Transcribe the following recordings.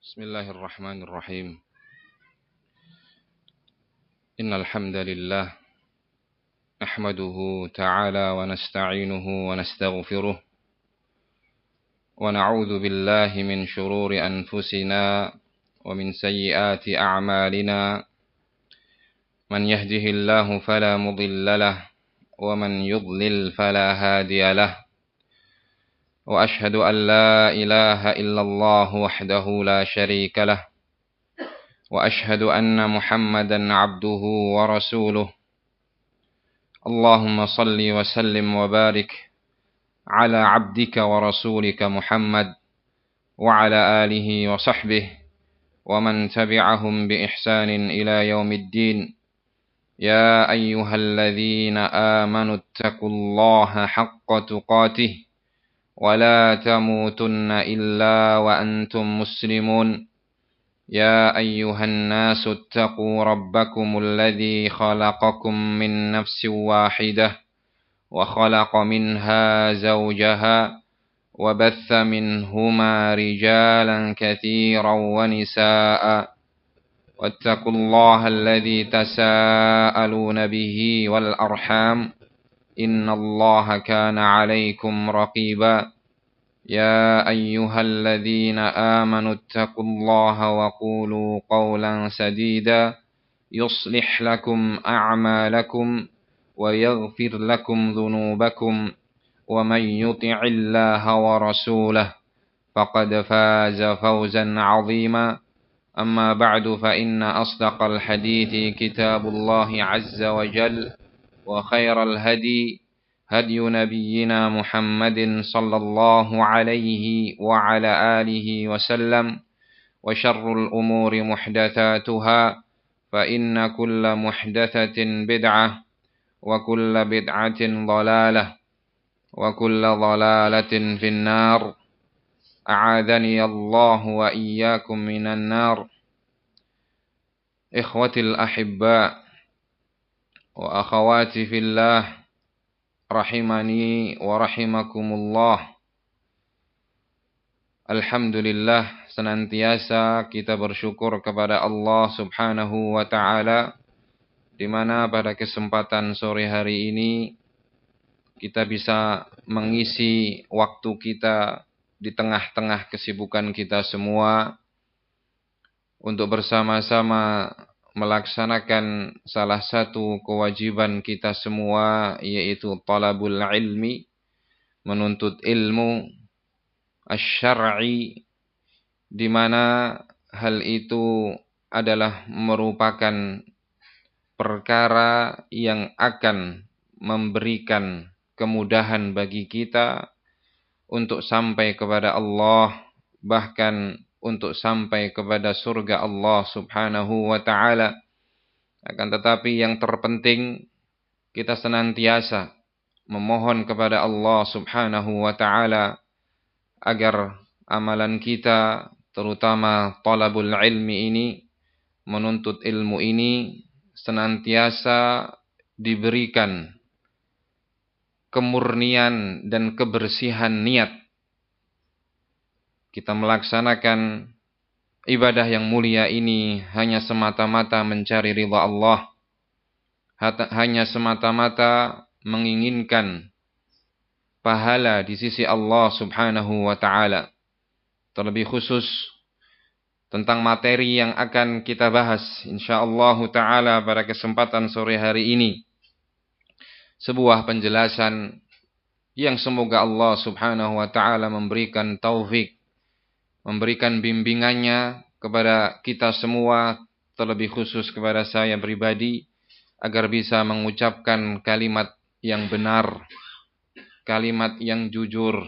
Bismillahirrahmanirrahim. Innal hamdalillah nahmaduhu ta'ala wa nasta'inuhu wa nastaghfiruh wa na'udzu billahi min shururi anfusina wa min sayyiati a'malina. Man yahdihillahu fala mudilla lahu wa man yudlil fala hadiya lahu. Wa ashhadu an la ilaha illallah wahdahu la syarika lahu. وأشهد أن محمدا عبده ورسوله. اللهم صل وسلم وبارك على عبدك ورسولك محمد وعلى آله وصحبه ومن تبعهم بإحسان إلى يوم الدين. يا أيها الذين آمنوا اتقوا الله حق تقاته ولا تموتن إلا وأنتم مسلمون. يا أيها الناس اتقوا ربكم الذي خلقكم من نفس واحدة وخلق منها زوجها وبث منهما رجالا كثيرا ونساء واتقوا الله الذي تساءلون به والأرحام إن الله كان عليكم رقيبا. يا أيها الذين آمنوا اتقوا الله وقولوا قولا سديدا يصلح لكم أعمالكم ويغفر لكم ذنوبكم ومن يطع الله ورسوله فقد فاز فوزا عظيما. أما بعد فإن أصدق الحديث كتاب الله عز وجل وخير الهدي هدي نبينا محمد صلى الله عليه وعلى آله وسلم وشر الأمور محدثاتها فإن كل محدثة بدعة وكل بدعة ضلالة وكل ضلالة في النار. أعاذني الله وإياكم من النار. إخوتي الأحباء وأخواتي في الله rahimani wa rahimakumullah. Alhamdulillah, senantiasa kita bersyukur kepada Allah Subhanahu wa ta'ala, di mana pada kesempatan sore hari ini kita bisa mengisi waktu kita di tengah-tengah kesibukan kita semua untuk bersama-sama melaksanakan salah satu kewajiban kita semua, yaitu talabul ilmi, menuntut ilmu asy-syar'i, di mana hal itu adalah merupakan perkara yang akan memberikan kemudahan bagi kita untuk sampai kepada Allah, bahkan untuk sampai kepada surga Allah Subhanahu wa ta'ala. Akan tetapi yang terpenting, kita senantiasa memohon kepada Allah Subhanahu wa ta'ala agar amalan kita, terutama talabul ilmi ini, menuntut ilmu ini, senantiasa diberikan kemurnian dan kebersihan niat. Kita melaksanakan ibadah yang mulia ini hanya semata-mata mencari ridha Allah, hanya semata-mata menginginkan pahala di sisi Allah Subhanahu wa ta'ala. Terlebih khusus tentang materi yang akan kita bahas insyaallah ta'ala pada kesempatan sore hari ini, sebuah penjelasan yang semoga Allah Subhanahu wa ta'ala memberikan taufik, memberikan bimbingannya kepada kita semua, terlebih khusus kepada saya pribadi, agar bisa mengucapkan kalimat yang benar, kalimat yang jujur,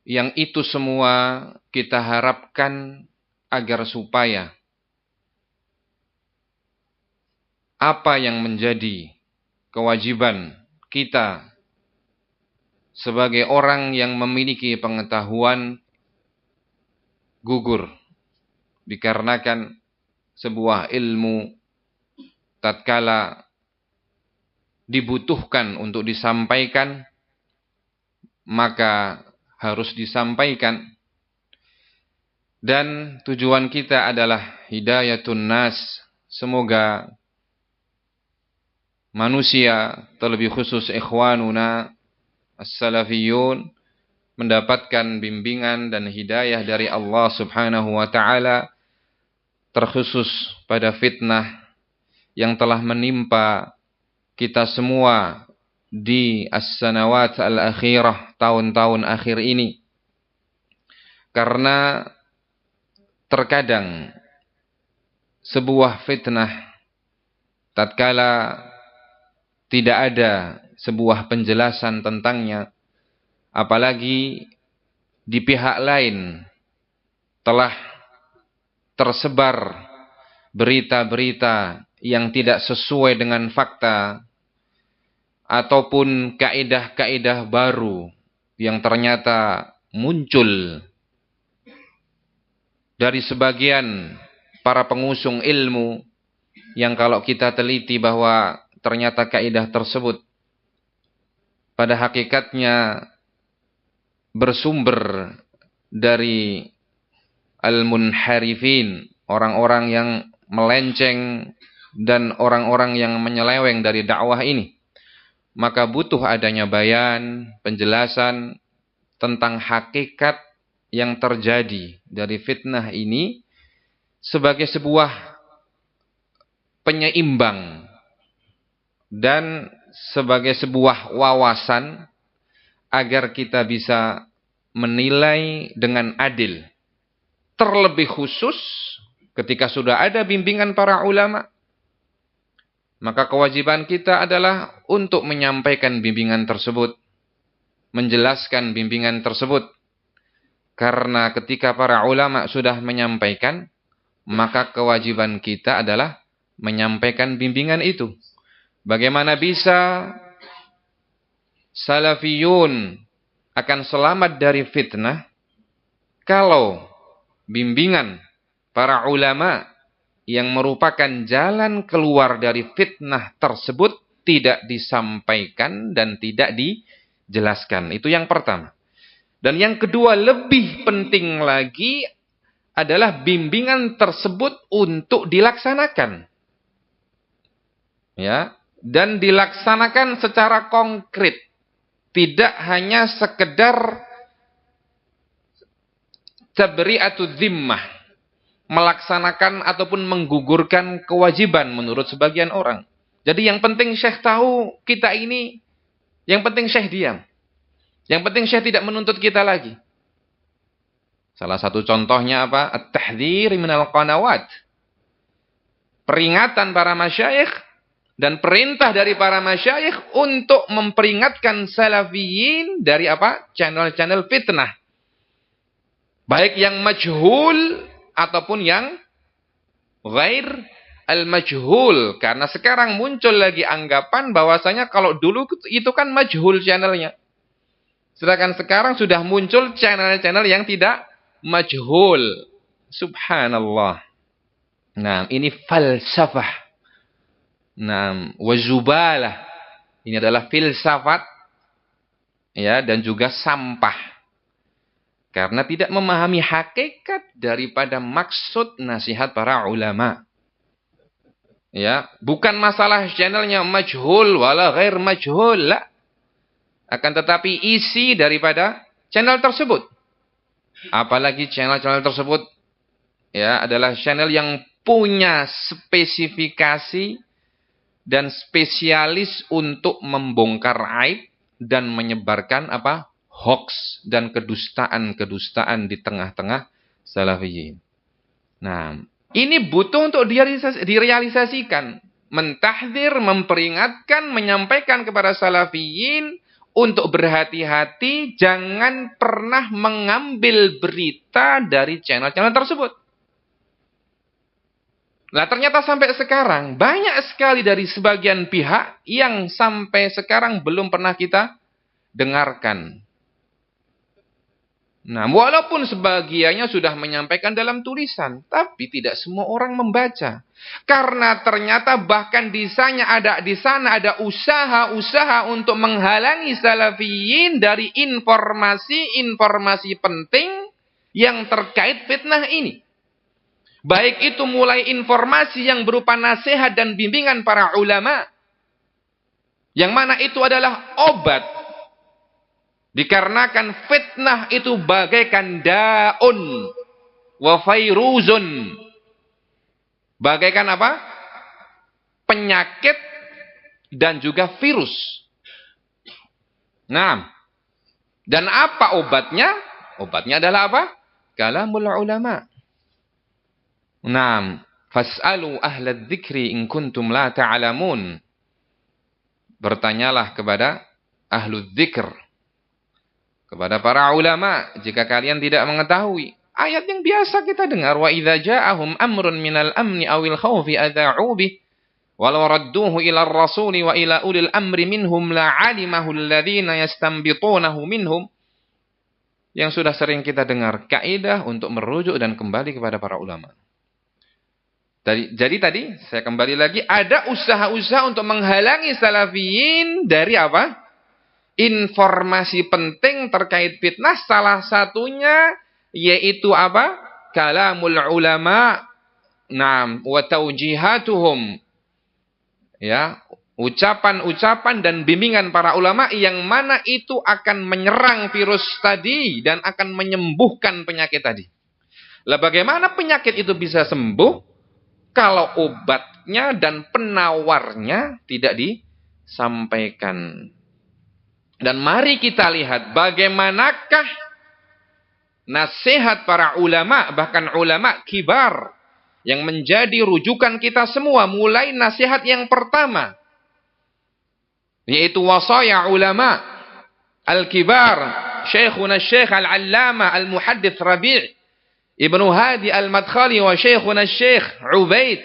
yang itu semua kita harapkan agar supaya apa yang menjadi kewajiban kita sebagai orang yang memiliki pengetahuan gugur, dikarenakan sebuah ilmu tatkala dibutuhkan untuk disampaikan, maka harus disampaikan. Dan tujuan kita adalah hidayatun nas. Semoga manusia, terlebih khusus ikhwanuna as-salafiyun, mendapatkan bimbingan dan hidayah dari Allah Subhanahu wa ta'ala, terkhusus pada fitnah yang telah menimpa kita semua di as-sanawat al-akhirah, tahun-tahun akhir ini. Karena terkadang sebuah fitnah tatkala tidak ada sebuah penjelasan tentangnya, apalagi di pihak lain telah tersebar berita-berita yang tidak sesuai dengan fakta ataupun kaidah-kaidah baru yang ternyata muncul dari sebagian para pengusung ilmu, yang kalau kita teliti bahwa ternyata kaidah tersebut pada hakikatnya bersumber dari al-munharifin, orang-orang yang melenceng dan orang-orang yang menyeleweng dari dakwah ini, maka butuh adanya bayan, penjelasan tentang hakikat yang terjadi dari fitnah ini sebagai sebuah penyeimbang dan sebagai sebuah wawasan agar kita bisa menilai dengan adil. Terlebih khusus ketika sudah ada bimbingan para ulama, maka kewajiban kita adalah untuk menyampaikan bimbingan tersebut, menjelaskan bimbingan tersebut. Karena ketika para ulama sudah menyampaikan, maka kewajiban kita adalah menyampaikan bimbingan itu. Bagaimana bisa salafiyun akan selamat dari fitnah kalau bimbingan para ulama yang merupakan jalan keluar dari fitnah tersebut tidak disampaikan dan tidak dijelaskan? Itu yang pertama. Dan yang kedua, lebih penting lagi adalah bimbingan tersebut untuk dilaksanakan. Ya, dan dilaksanakan secara konkret. Tidak hanya sekedar tabri'atul zimmah, melaksanakan ataupun menggugurkan kewajiban menurut sebagian orang. Jadi yang penting Syekh tahu kita ini, yang penting Syekh diam. Yang penting Syekh tidak menuntut kita lagi. Salah satu contohnya apa? At-tahdhir minal qanawat. Peringatan para masyayikh dan perintah dari para masyayikh untuk memperingatkan salafiyin dari apa? Channel-channel fitnah. Baik yang majhul ataupun yang ghair al-majhul. Karena sekarang muncul lagi anggapan bahwasanya kalau dulu itu kan majhul channelnya. Sedangkan sekarang sudah muncul channel-channel yang tidak majhul. Subhanallah. Nah, ini falsafah. Nah, wazubalah. Ini adalah filsafat, ya, dan juga sampah. Karena tidak memahami hakikat daripada maksud nasihat para ulama. Ya, bukan masalah channelnya majhul wala ghair majhul, la. Akan tetapi isi daripada channel tersebut. Apalagi channel-channel tersebut ya adalah channel yang punya spesifikasi dan spesialis untuk membongkar aib dan menyebarkan apa? Hoax dan kedustaan-kedustaan di tengah-tengah salafiyin. Nah, ini butuh untuk direalisasikan. Mentahdzir, memperingatkan, menyampaikan kepada salafiyin untuk berhati-hati, jangan pernah mengambil berita dari channel-channel tersebut. Nah, ternyata sampai sekarang banyak sekali dari sebagian pihak yang sampai sekarang belum pernah kita dengarkan. Nah, walaupun sebagiannya sudah menyampaikan dalam tulisan, tapi tidak semua orang membaca. Karena ternyata bahkan di sana ada usaha-usaha untuk menghalangi salafiyin dari informasi-informasi penting yang terkait fitnah ini. Baik itu mulai informasi yang berupa nasihat dan bimbingan para ulama, yang mana itu adalah obat. Dikarenakan fitnah itu bagaikan daun wa fairuzun. Bagaikan apa? Penyakit dan juga virus. Nah, dan apa obatnya? Obatnya adalah apa? Kalamul ulama. Nah, fas'alu ahla dzikri in kuntum la ta'lamun. Bertanyalah kepada ahlu dzikr, kepada para ulama jika kalian tidak mengetahui. Ayat yang biasa kita dengar, wa idza ja'ahum amrun minal amni awil khaufi adza'u bih walau radduhu ila ar-rasuli wa ila ulil amri minhum la 'alimahu alladhina yastanbitunahu minhum. Yang sudah sering kita dengar, kaidah untuk merujuk dan kembali kepada para ulama. Jadi tadi saya kembali lagi, ada usaha-usaha untuk menghalangi salafiyin dari apa? Informasi penting terkait fitnah, salah satunya yaitu apa? Kalamul ulama, naam, wa taujihatuhum. Ya, ucapan-ucapan dan bimbingan para ulama yang mana itu akan menyerang virus tadi dan akan menyembuhkan penyakit tadi. Lah bagaimana penyakit itu bisa sembuh kalau obatnya dan penawarnya tidak disampaikan? Dan mari kita lihat bagaimanakah nasihat para ulama, bahkan ulama kibar, yang menjadi rujukan kita semua. Mulai nasihat yang pertama, yaitu wasaya ulama al-kibar, Syekhuna Syekh al-Allama al-Muhaddits Rabi' Ibnu Hadi al-Madkhali wa Syekhuna Syekh Ubaid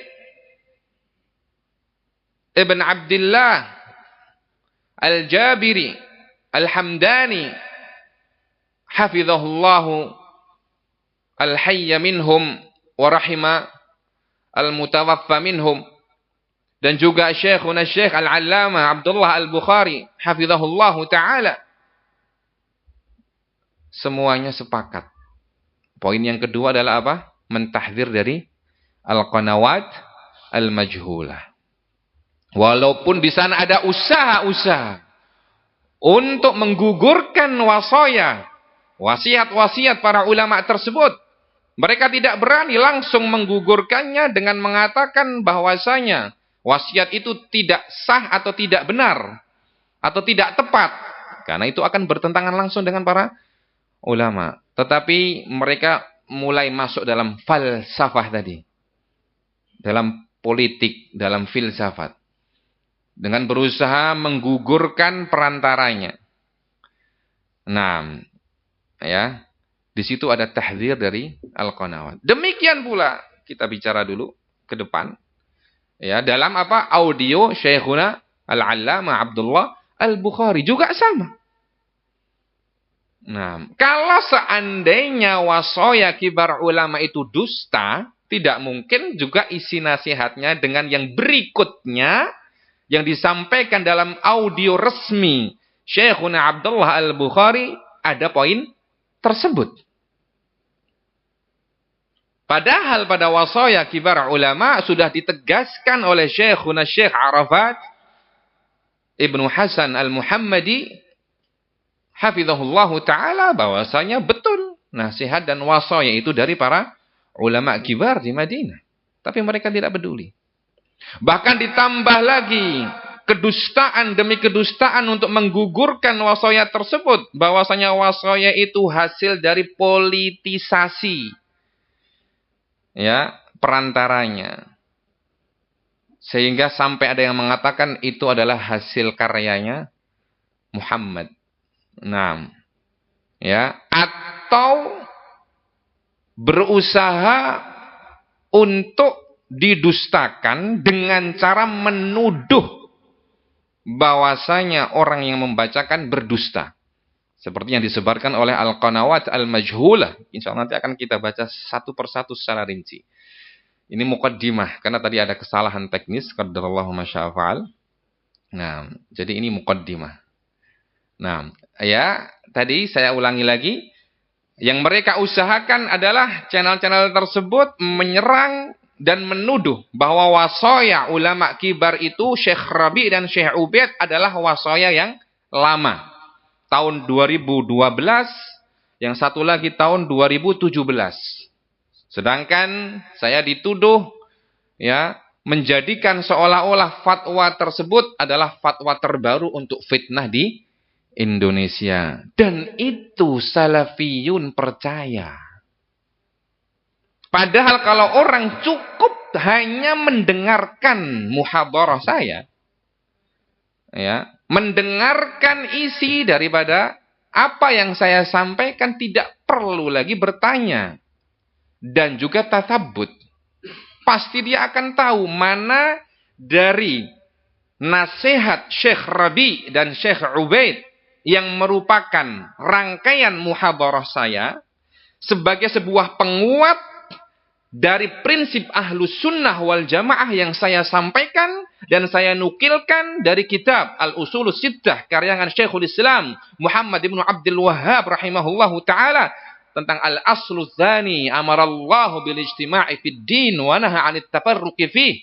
Ibn Abdullah al-Jabiri al-Hamdani hafizahullahu al-hayya minhum wa rahima al-mutawaffa minhum, dan juga Syekhuna Syekh al-Allama Abdullah al-Bukhari hafizahullahu ta'ala. Semuanya sepakat. Poin yang kedua adalah apa? Mentahdzir dari al-qanawat al-majhulah. Walaupun di sana ada usaha-usaha untuk menggugurkan wasaya, wasiat-wasiat para ulama tersebut, mereka tidak berani langsung menggugurkannya dengan mengatakan bahwasanya wasiat itu tidak sah atau tidak benar atau tidak tepat, karena itu akan bertentangan langsung dengan para ulama. Tetapi mereka mulai masuk dalam falsafah tadi, dalam politik, dalam filsafat, dengan berusaha menggugurkan perantaranya. Nah, ya, di situ ada tahdzir dari al-qanawat. Demikian pula kita bicara dulu ke depan, ya, dalam apa? Audio Syekhuna al-Allama Abdullah al-Bukhari juga sama. Nah, kalau seandainya wasaya kibar ulama itu dusta, tidak mungkin juga isi nasihatnya dengan yang berikutnya yang disampaikan dalam audio resmi Syekhuna Abdullah al-Bukhari ada poin tersebut. Padahal pada wasaya kibar ulama sudah ditegaskan oleh Syekhuna Syekh Arafat Ibnu Hasan al-Muhammadi hafizahullahu ta'ala bahwasanya betul nasihat dan wasaya itu dari para ulama kibar di Madinah. Tapi mereka tidak peduli. Bahkan ditambah lagi kedustaan demi kedustaan untuk menggugurkan wasaya tersebut. Bahwasanya wasaya itu hasil dari politisasi, ya, perantaranya. Sehingga sampai ada yang mengatakan itu adalah hasil karyanya Muhammad. Nah, ya, atau berusaha untuk didustakan dengan cara menuduh bahwasanya orang yang membacakan berdusta. Seperti yang disebarkan oleh al-qanawat al-majhulah. Insyaallah nanti akan kita baca satu persatu secara rinci. Ini muqaddimah karena tadi ada kesalahan teknis, qadarallahu ma syaa fa'al. Nah, jadi ini muqaddimah. Nah, ya, tadi saya ulangi lagi, Yang mereka usahakan adalah channel-channel tersebut menyerang dan menuduh bahwa wasaya ulama kibar itu Syekh Rabi dan Syekh Ubaid adalah wasaya yang lama. Tahun 2012, yang satu lagi tahun 2017. Sedangkan saya dituduh ya menjadikan seolah-olah fatwa tersebut adalah fatwa terbaru untuk fitnah di Indonesia. Dan itu salafiyun percaya. Padahal kalau orang cukup hanya mendengarkan muhadharah saya, ya, mendengarkan isi daripada apa yang saya sampaikan, tidak perlu lagi bertanya dan juga tasabbut. Pasti dia akan tahu mana dari nasihat Syekh Rabi dan Syekh Ubaid yang merupakan rangkaian muhadharah saya sebagai sebuah penguat dari prinsip Ahlus Sunnah wal Jamaah yang saya sampaikan dan saya nukilkan dari kitab Al-Usulus Sittah karyangan Syekhul Islam Muhammad ibn Abdul Wahhab rahimahullahu ta'ala tentang Al-Aslu Tsani amarallahu bil ijtima'i fid din wa naha 'anit tafarruqi fih,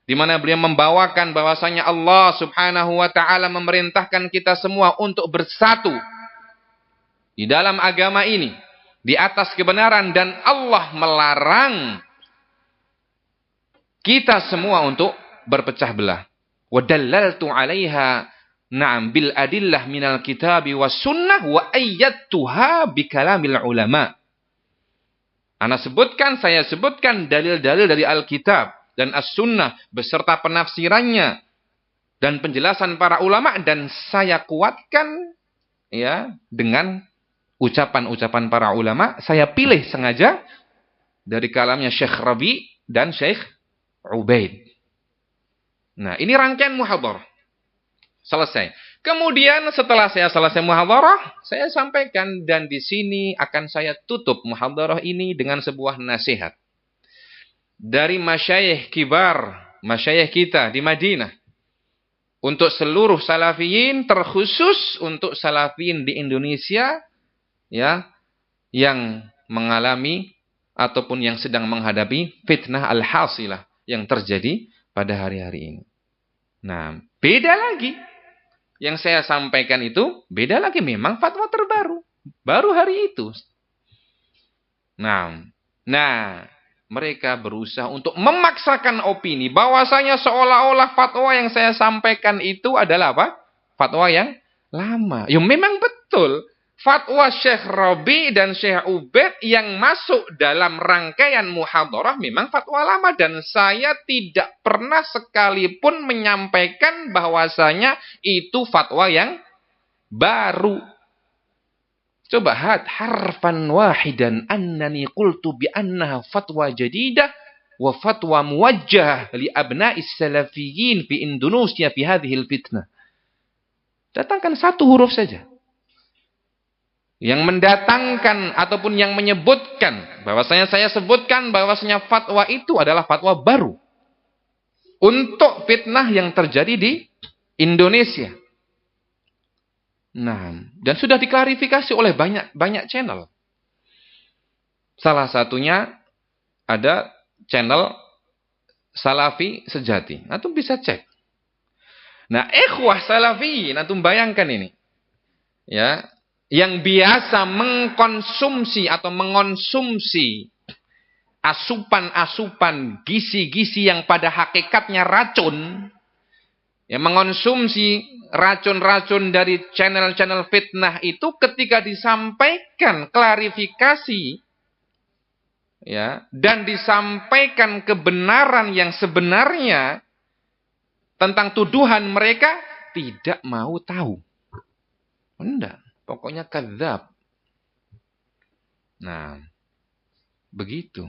di mana beliau membawakan bahwasanya Allah Subhanahu wa taala memerintahkan kita semua untuk bersatu di dalam agama ini di atas kebenaran, dan Allah melarang kita semua untuk berpecah belah. Wa dallaltu 'alaiha na'am bil adillah minal kitabi was sunnah wa ayyadtuha bi kalamil ulama. Saya sebutkan dalil-dalil dari Alkitab dan As-Sunnah beserta penafsirannya dan penjelasan para ulama, dan saya kuatkan ya dengan ucapan-ucapan para ulama. Saya pilih sengaja dari kalamnya Syekh Rabi dan Syekh Ubaid. Nah, ini rangkaian muhadharah. Selesai. Kemudian setelah saya selesai muhadharah, saya sampaikan, dan di sini akan saya tutup muhadharah ini dengan sebuah nasihat dari masyayikh kibar, masyayikh kita di Madinah, untuk seluruh salafiyin, terkhusus untuk salafiyin di Indonesia ya yang mengalami ataupun yang sedang menghadapi fitnah al-hasilah yang terjadi pada hari-hari ini. Nah, beda lagi. Yang saya sampaikan itu beda lagi, memang fatwa terbaru, baru hari itu. Nah, mereka berusaha untuk memaksakan opini bahwasanya seolah-olah fatwa yang saya sampaikan itu adalah apa? Fatwa yang lama. Ya memang betul. Fatwa Syekh Rabi dan Syekh Ubaid yang masuk dalam rangkaian muhadharah memang fatwa lama, dan saya tidak pernah sekalipun menyampaikan bahwasanya itu fatwa yang baru. Coba harfan wahidan annani qultu bi annaha fatwa jadidah wa fatwa muwajjah li abna'is salafiyyin fi Indonesia fi hadhihi al-fitnah. Datangkan satu huruf saja yang mendatangkan ataupun yang menyebutkan bahwasanya saya sebutkan bahwasanya fatwa itu adalah fatwa baru untuk fitnah yang terjadi di Indonesia. Nah, dan sudah diklarifikasi oleh banyak channel. Salah satunya ada channel Salafi Sejati. Antum bisa cek. Nah, ikhwah salafiyin, antum bayangkan ini. Ya, yang biasa mengkonsumsi atau mengonsumsi asupan-asupan gizi-gizi yang pada hakikatnya racun, ya, mengonsumsi racun-racun dari channel-channel fitnah itu, ketika disampaikan klarifikasi ya dan disampaikan kebenaran yang sebenarnya tentang tuduhan mereka, tidak mau tahu. Enggak. Pokoknya kadzab. Nah, begitu.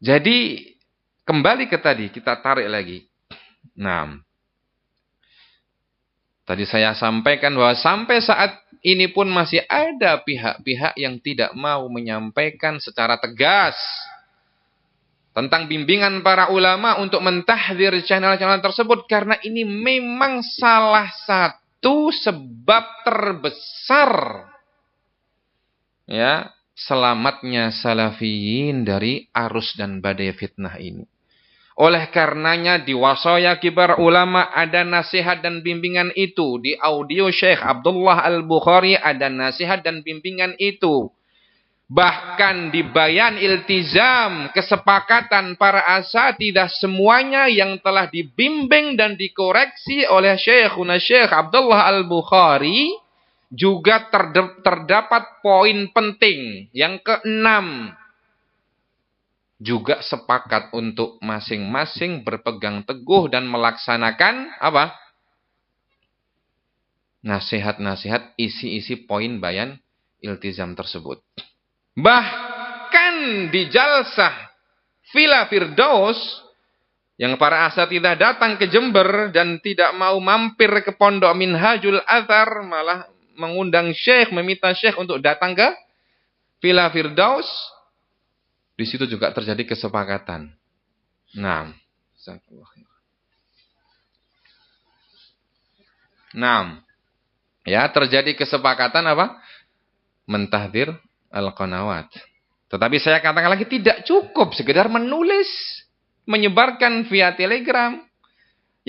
Jadi, kembali ke tadi, kita tarik lagi. Nah, tadi saya sampaikan bahwa sampai saat ini pun masih ada pihak-pihak yang tidak mau menyampaikan secara tegas tentang bimbingan para ulama untuk mentahdzir channel-channel tersebut, karena ini memang salah satu sebab terbesar ya, selamatnya salafiyin dari arus dan badai fitnah ini. Oleh karenanya di wasaya kibar ulama ada nasihat dan bimbingan itu. Di audio Syekh Abdullah Al-Bukhari ada nasihat dan bimbingan itu. Bahkan di bayan iltizam kesepakatan para asatidah semuanya yang telah dibimbing dan dikoreksi oleh Syekhuna Syekh Abdullah Al-Bukhari juga terdapat poin penting yang keenam. Juga sepakat untuk masing-masing berpegang teguh dan melaksanakan apa? Nasihat-nasihat isi-isi poin bayan iltizam tersebut. Bahkan di jalsah Villa Firdaus yang para asatidah datang ke Jember dan tidak mau mampir ke Pondok Minhajul Athar, malah mengundang Syekh, meminta Syekh untuk datang ke Villa Firdaus. Di situ juga terjadi kesepakatan. Nah, ya terjadi kesepakatan apa? Mentahdir al-qanawat. Tetapi saya katakan lagi tidak cukup sekedar menulis, menyebarkan via telegram.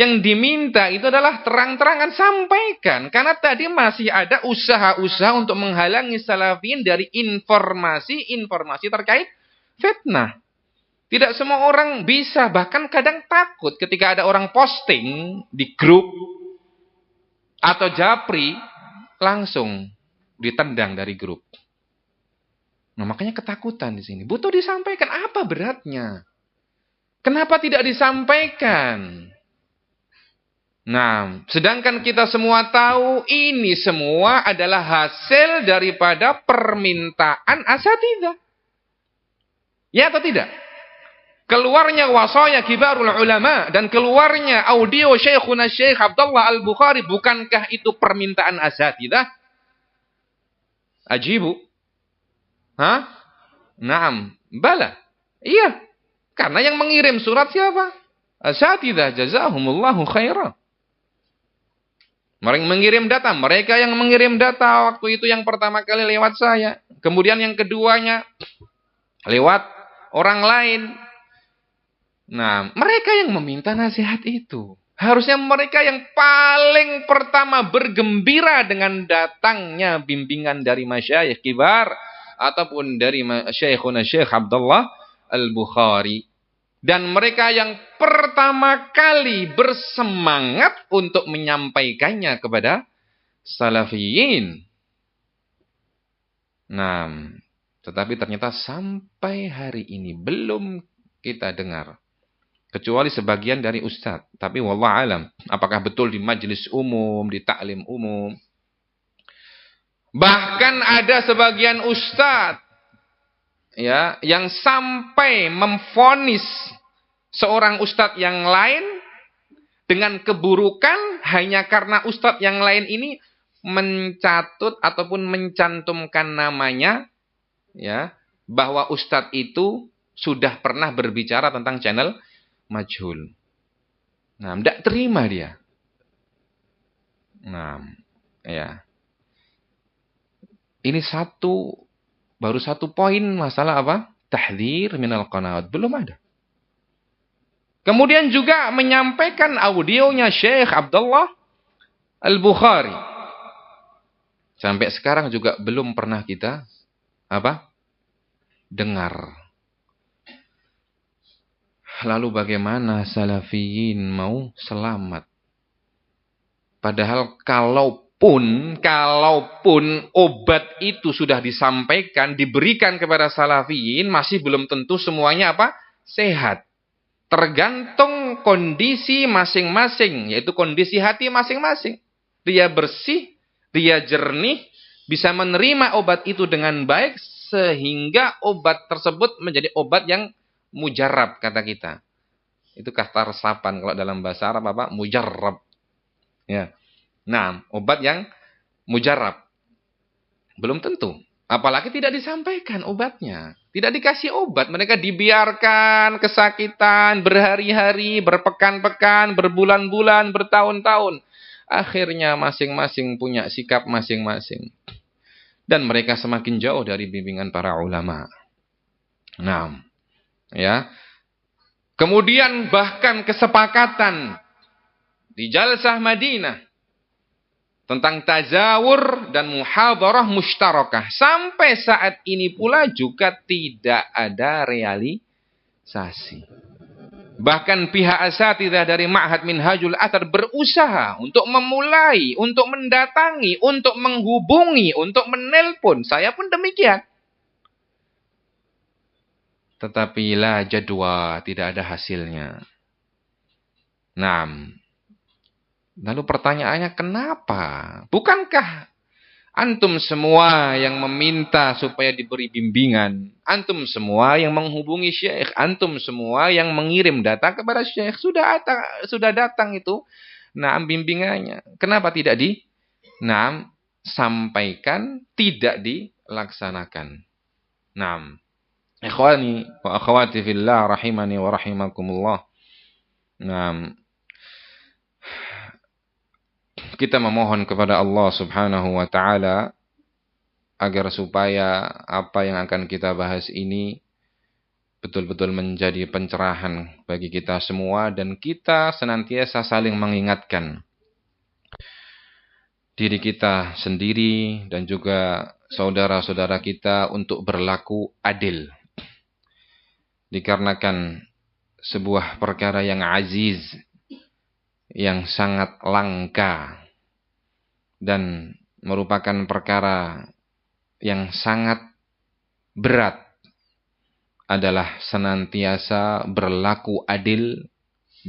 Yang diminta itu adalah terang-terangan sampaikan. Karena tadi masih ada usaha-usaha untuk menghalangi salafiyin dari informasi-informasi terkait fitnah. Tidak semua orang bisa, bahkan kadang takut ketika ada orang posting di grup atau japri, langsung ditendang dari grup. Nah, makanya ketakutan di sini. Butuh disampaikan, apa beratnya? Kenapa tidak disampaikan? Nah, sedangkan kita semua tahu ini semua adalah hasil daripada permintaan asatidzah. Ya atau tidak? Keluarnya wasaya kibarul ulama dan keluarnya audio Syekhuna Syekh Abdullah Al-Bukhari, bukankah itu permintaan asatidzah? Ajibu. Hah? Naam. Bala. Iya. Karena yang mengirim surat siapa? Asatidzah jazahumullahu khairan. Mereka mengirim data. Mereka yang mengirim data waktu itu yang pertama kali lewat saya. Kemudian yang keduanya lewat orang lain. Nah, mereka yang meminta nasihat itu. Harusnya mereka yang paling pertama bergembira dengan datangnya bimbingan dari masyayikh kibar ataupun dari Syekhuna Syekh Abdullah Al-Bukhari. Dan mereka yang pertama kali bersemangat untuk menyampaikannya kepada salafiyin. Nah, tetapi ternyata sampai hari ini belum kita dengar. Kecuali sebagian dari ustadz. Tapi wallah alam. Apakah betul di majelis umum, di taklim umum. Bahkan ada sebagian ustadz ya, yang sampai memvonis seorang ustadz yang lain dengan keburukan hanya karena ustadz yang lain ini mencatut ataupun mencantumkan namanya ya, bahwa ustadz itu sudah pernah berbicara tentang channel majhul. Nah, tidak terima dia. Nah, ya. Ini baru satu poin masalah apa? Tahdzir minal qanaat. Belum ada. Kemudian juga menyampaikan audionya Syekh Abdullah Al-Bukhari. Sampai sekarang juga belum pernah kita apa? Dengar. Lalu bagaimana salafiyin mau selamat? Padahal kalaupun obat itu sudah disampaikan, diberikan kepada salafiyin, masih belum tentu semuanya apa? Sehat. Tergantung kondisi masing-masing, yaitu kondisi hati masing-masing. Dia bersih, dia jernih, bisa menerima obat itu dengan baik, sehingga obat tersebut menjadi obat yang mujarab, kata kita. Itu kata resapan kalau dalam bahasa Arab apa? Mujarab. Ya. Nah, obat yang mujarab. Belum tentu. Apalagi tidak disampaikan obatnya. Tidak dikasih obat. Mereka dibiarkan kesakitan berhari-hari, berpekan-pekan, berbulan-bulan, bertahun-tahun. Akhirnya masing-masing punya sikap masing-masing. dan mereka semakin jauh dari bimbingan para ulama. Nah, ya. Kemudian bahkan kesepakatan di Jalsah Madinah tentang tazawur dan muhadharah mushtarakah. Sampai saat ini pula juga tidak ada realisasi. Bahkan pihak asatidzah dari Ma'had Minhajul Athar berusaha untuk memulai, untuk mendatangi, untuk menghubungi, untuk menelpon. Saya pun demikian. Tetapi la jadwa, tidak ada hasilnya. Nah, lalu pertanyaannya kenapa? Bukankah antum semua yang meminta supaya diberi bimbingan, antum semua yang menghubungi syekh, antum semua yang mengirim data kepada syekh, sudah datang itu, nah bimbingannya. Kenapa tidak sampaikan, tidak dilaksanakan? Nah, ikhwani wa akhwati fillah rahimani wa rahimakumullah. Nah, kita memohon kepada Allah Subhanahu wa taala agar supaya apa yang akan kita bahas ini betul-betul menjadi pencerahan bagi kita semua dan kita senantiasa saling mengingatkan diri kita sendiri dan juga saudara-saudara kita untuk berlaku adil. Dikarenakan sebuah perkara yang aziz, yang sangat langka dan merupakan perkara yang sangat berat adalah senantiasa berlaku adil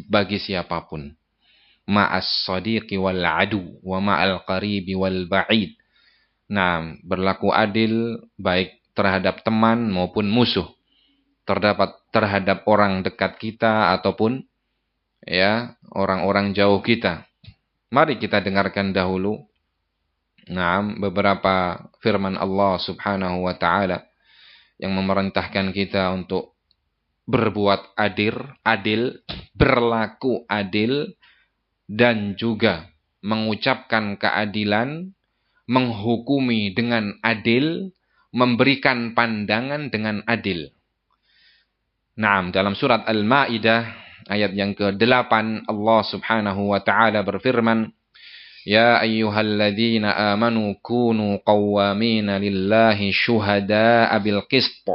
bagi siapapun. Ma'as sadiqi wal adu wa ma'al qaribi wal ba'id. Nah, berlaku adil baik terhadap teman maupun musuh. Terhadap orang dekat kita ataupun ya orang-orang jauh kita. Mari kita dengarkan dahulu beberapa firman Allah Subhanahu wa taala yang memerintahkan kita untuk berbuat adil, berlaku adil dan juga mengucapkan keadilan, menghukumi dengan adil, memberikan pandangan dengan adil. Nah, dalam surat Al-Maidah ayat yang ke-8 Allah Subhanahu wa taala berfirman, Ya ayyuhalladzina amanu kunu qawwamina lillahi syuhada'a bil qist.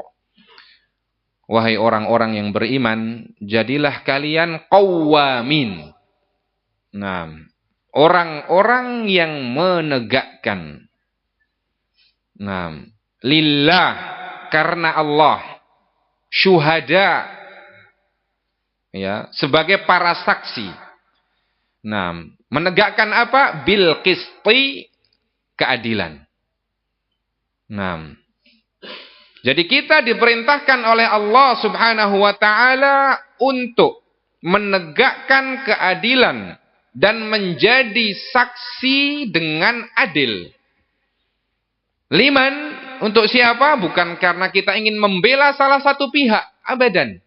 Wahai orang-orang yang beriman, jadilah kalian qawwamin. Nah, orang-orang yang menegakkan. Nah, lillah, karena Allah. Syuhada, ya, sebagai para saksi. Nah, menegakkan apa? Bil qisti, keadilan. Nah, jadi kita diperintahkan oleh Allah Subhanahu wa taala untuk menegakkan keadilan dan menjadi saksi dengan adil. Liman, untuk siapa? Bukan karena kita ingin membela salah satu pihak, abadan.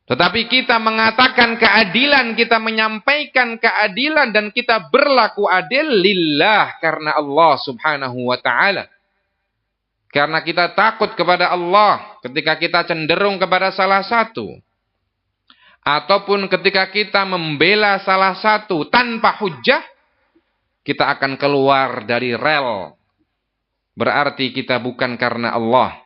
Tetapi kita mengatakan keadilan, kita menyampaikan keadilan dan kita berlaku adil lillah, karena Allah Subhanahu wa taala. Karena kita takut kepada Allah ketika kita cenderung kepada salah satu. Ataupun ketika kita membela salah satu tanpa hujjah, kita akan keluar dari rel. Berarti kita bukan karena Allah.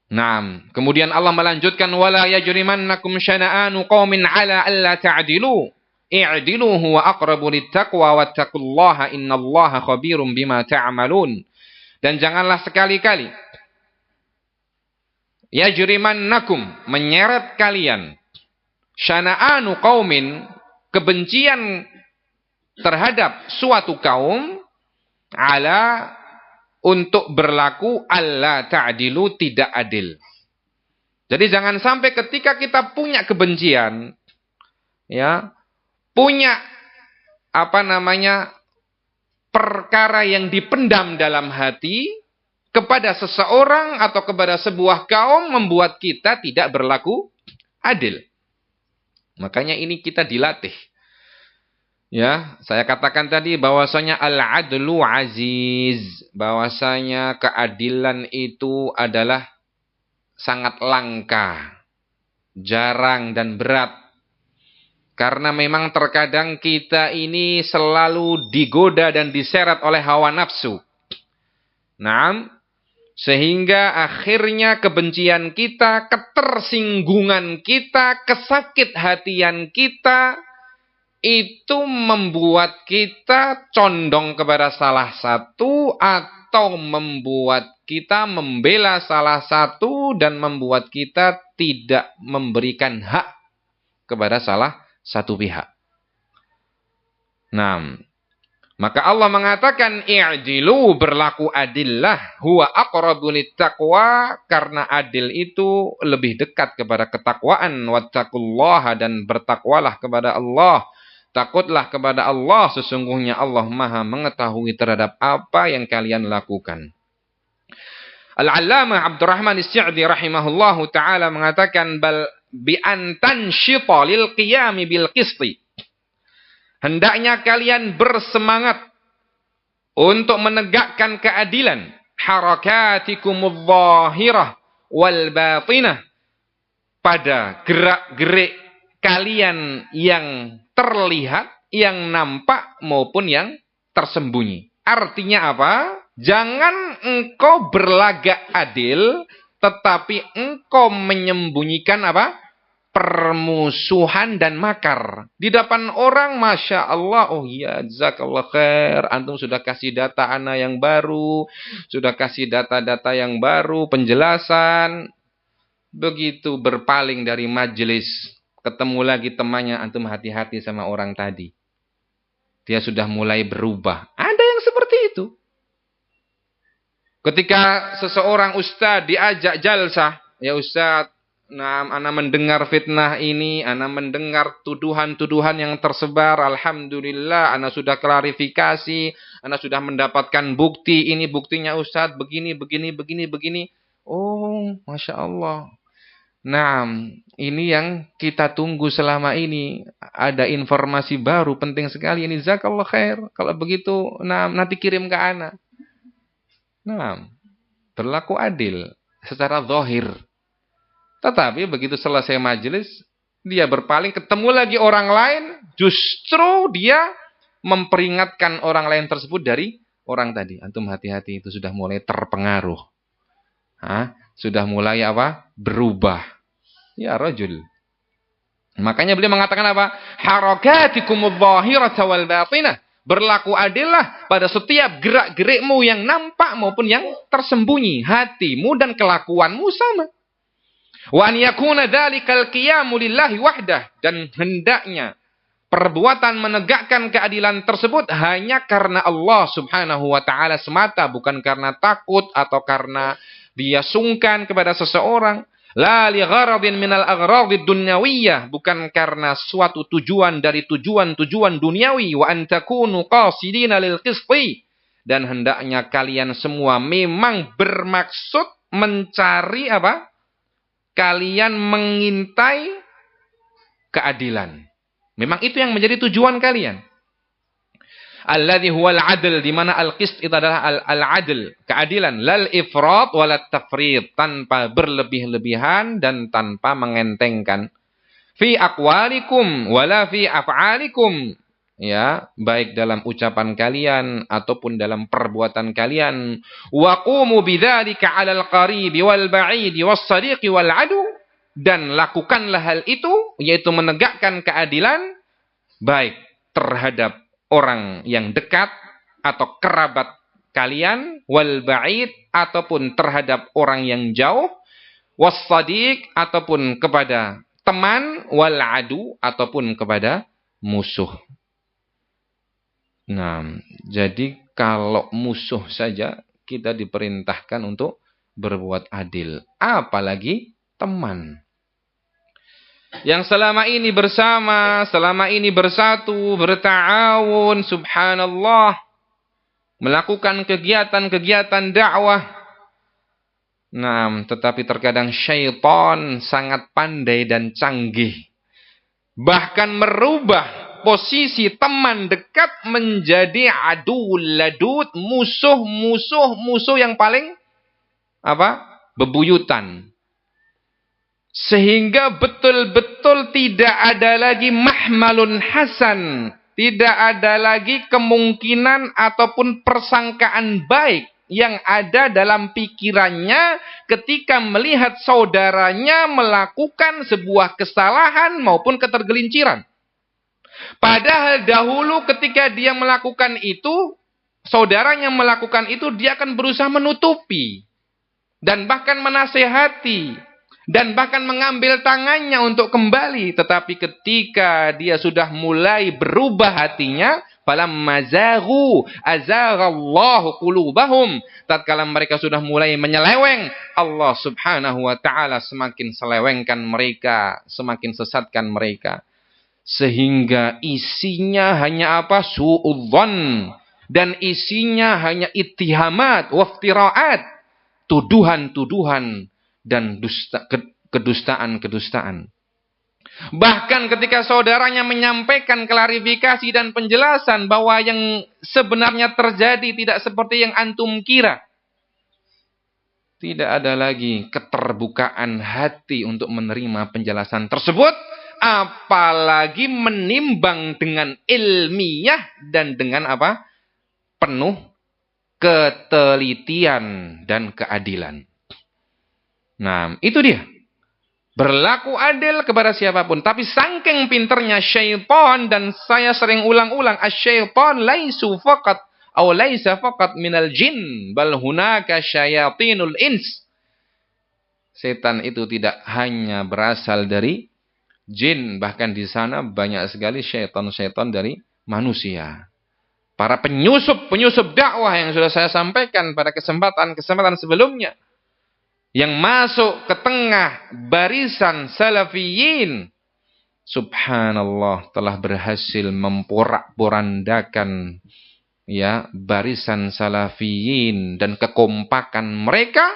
Nah, kemudian Allah melanjutkan wala yajrimannakum syana'anu qaumin 'ala alla ta'dilu i'dilu huwa aqrabu littaqwa wattaqullaha innallaha khabirum bima ta'malun. Dan janganlah sekali-kali yajrimannakum, menyeret kalian, syana'anu qaumin, kebencian terhadap suatu kaum, ala, untuk berlaku alla ta'dilu, tidak adil. Jadi jangan sampai ketika kita punya kebencian, ya, punya perkara yang dipendam dalam hati kepada seseorang atau kepada sebuah kaum, membuat kita tidak berlaku adil. Makanya ini kita dilatih. Ya, saya katakan tadi bahwasanya al-adlu aziz, bahwasanya keadilan itu adalah sangat langka, jarang dan berat. Karena memang terkadang kita ini selalu digoda dan diseret oleh hawa nafsu. Naam, sehingga akhirnya kebencian kita, ketersinggungan kita, kesakit hatian kita, itu membuat kita condong kepada salah satu atau membuat kita membela salah satu dan membuat kita tidak memberikan hak kepada salah satu pihak. Nah, maka Allah mengatakan i'dilu, berlaku adillah, huwa aqrabu littaqwa, karena adil itu lebih dekat kepada ketakwaan, wattaqullaha, dan bertakwalah kepada Allah. Takutlah kepada Allah, sesungguhnya Allah Maha mengetahui terhadap apa yang kalian lakukan. Al-Allamah Abdurrahman As-Sa'di rahimahullahu taala mengatakan bal bi an tanshita lil qiyam bil qisti. Hendaknya kalian bersemangat untuk menegakkan keadilan, harakatikumudz zahirah wal batinah, pada gerak-gerik kalian yang terlihat, yang nampak maupun yang tersembunyi. Artinya apa? Jangan engkau berlagak adil, tetapi engkau menyembunyikan apa? Permusuhan dan makar. Di depan orang, Masya Allah, oh iya, jazakallah khair, antum sudah kasih data ana yang baru, sudah kasih data-data yang baru, penjelasan. Begitu berpaling dari majelis, ketemu lagi temannya, antum hati-hati sama orang tadi. Dia sudah mulai berubah. Ada yang seperti itu. Ketika seseorang ustaz diajak jalsah, ya ustaz, nah, ana mendengar fitnah ini, ana mendengar tuduhan-tuduhan yang tersebar, alhamdulillah, ana sudah klarifikasi, ana sudah mendapatkan bukti, ini buktinya ustaz, begini. Oh, Masya Allah. Nah, ini yang kita tunggu selama ini. Ada informasi baru penting sekali ini. Jazakallah khair. Kalau begitu, nah, nanti kirim ke ana. Nah, berlaku adil secara zahir. Tetapi begitu selesai majelis, dia berpaling, ketemu lagi orang lain, justru dia memperingatkan orang lain tersebut dari orang tadi. Antum hati-hati, itu sudah mulai terpengaruh. Sudah mulai apa? Berubah. Ya rajul. Makanya beliau mengatakan apa? Harakatikumudz zahirata wal batinah. Berlaku adillah pada setiap gerak-gerikmu yang nampak maupun yang tersembunyi. Hatimu dan kelakuanmu sama. Wa an yakuna dzalikal qiyamu lillahi wahdah, dan hendaknya perbuatan menegakkan keadilan tersebut hanya karena Allah Subhanahu wa taala semata, bukan karena takut atau karena dia sungkan kepada seseorang. La li gharadin minal aghrad dunyawiyah, bukan karena suatu tujuan dari tujuan-tujuan duniawi. Wa an takunu qasidina lil qisti, dan hendaknya kalian semua memang bermaksud mencari apa? Kalian mengintai keadilan. Memang itu yang menjadi tujuan kalian. Alladzi huwal adl, di mana al-qist itu adalah al-adl, keadilan, lal ifrat walat tafrid, tanpa berlebih-lebihan dan tanpa mengentengkan. Fi aqwalikum wala fi af'alikum, ya, baik dalam ucapan kalian ataupun dalam perbuatan kalian. Wa qumu bidzalika 'alal qaribi wal ba'idi was sadiqi wal adu, dan lakukanlah hal itu, yaitu menegakkan keadilan baik terhadap orang yang dekat atau kerabat kalian, wal ba'id, ataupun terhadap orang yang jauh, was sadiq, ataupun kepada teman, wal adu, ataupun kepada musuh. Nah, jadi kalau musuh saja kita diperintahkan untuk berbuat adil, apalagi teman yang selama ini bersama, selama ini bersatu, berta'awun, subhanallah, melakukan kegiatan-kegiatan dakwah. Nah, tetapi terkadang syaitan sangat pandai dan canggih, bahkan merubah berubah posisi teman dekat menjadi aduul ladud, musuh yang paling bebuyutan. Sehingga betul-betul tidak ada lagi mahmalun hasan, tidak ada lagi kemungkinan ataupun persangkaan baik yang ada dalam pikirannya ketika melihat saudaranya melakukan sebuah kesalahan maupun ketergelinciran. Padahal dahulu ketika dia melakukan itu, saudaranya melakukan itu, dia akan berusaha menutupi dan bahkan menasehati dan bahkan mengambil tangannya untuk kembali. Tetapi ketika dia sudah mulai berubah hatinya, falamma zaghu azaghallahu qulubahum, tatkala mereka sudah mulai menyeleweng, Allah Subhanahu wa taala semakin selewengkan mereka, semakin sesatkan mereka. Sehingga isinya hanya suudzon, dan isinya hanya ittihamat waftira'at, tuduhan-tuduhan dan kedustaan-kedustaan. Bahkan ketika saudaranya menyampaikan klarifikasi dan penjelasan bahwa yang sebenarnya terjadi tidak seperti yang antum kira, tidak ada lagi keterbukaan hati untuk menerima penjelasan tersebut, apalagi menimbang dengan ilmiah dan dengan penuh ketelitian dan keadilan. Nah, itu dia. Berlaku adil kepada siapapun. Tapi saking pinternya syaitan, dan saya sering ulang-ulang, asy-syaitan laisa faqat minal jin, bal hunaka syayatinul ins. Setan itu tidak hanya berasal dari jin, bahkan di sana banyak sekali syaitan-syaitan dari manusia. Para penyusup dakwah yang sudah saya sampaikan pada kesempatan sebelumnya, yang masuk ke tengah barisan salafiyin, subhanallah, telah berhasil memporak-porandakan barisan salafiyin dan kekompakan mereka,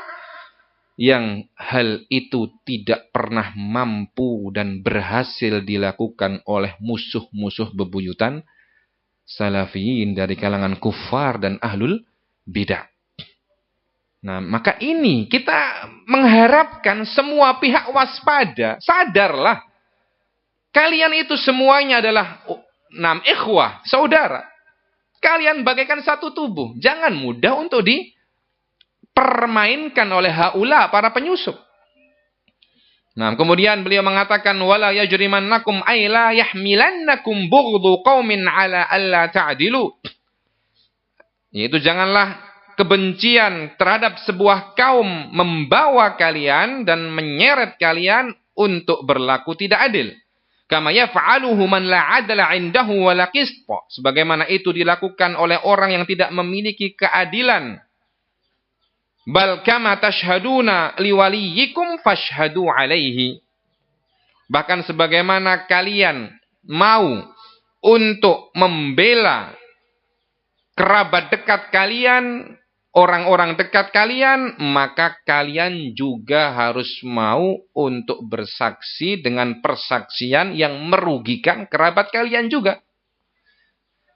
yang hal itu tidak pernah mampu dan berhasil dilakukan oleh musuh-musuh bebuyutan salafiyin dari kalangan kufar dan ahlul bidah. Nah, maka ini kita mengharapkan semua pihak waspada. Sadarlah, kalian itu semuanya adalah ikhwah, saudara. Kalian bagaikan satu tubuh. Jangan mudah untuk dipermainkan oleh haula, para penyusup. Nah, kemudian beliau mengatakan, wala yajrimannakum ay la yahmilannakum bughdhu qaumin ala alla ta'dilu. Yaitu janganlah kebencian terhadap sebuah kaum membawa kalian dan menyeret kalian untuk berlaku tidak adil. Kama yaf'aluhu man la 'adla 'indahu wa la qista. Sebagaimana itu dilakukan oleh orang yang tidak memiliki keadilan. Bal kama tashhaduna liwaliyikum fashhadu 'alaihi. Bahkan sebagaimana kalian mau untuk membela kerabat dekat kalian, orang-orang dekat kalian, maka kalian juga harus mau untuk bersaksi dengan persaksian yang merugikan kerabat kalian juga.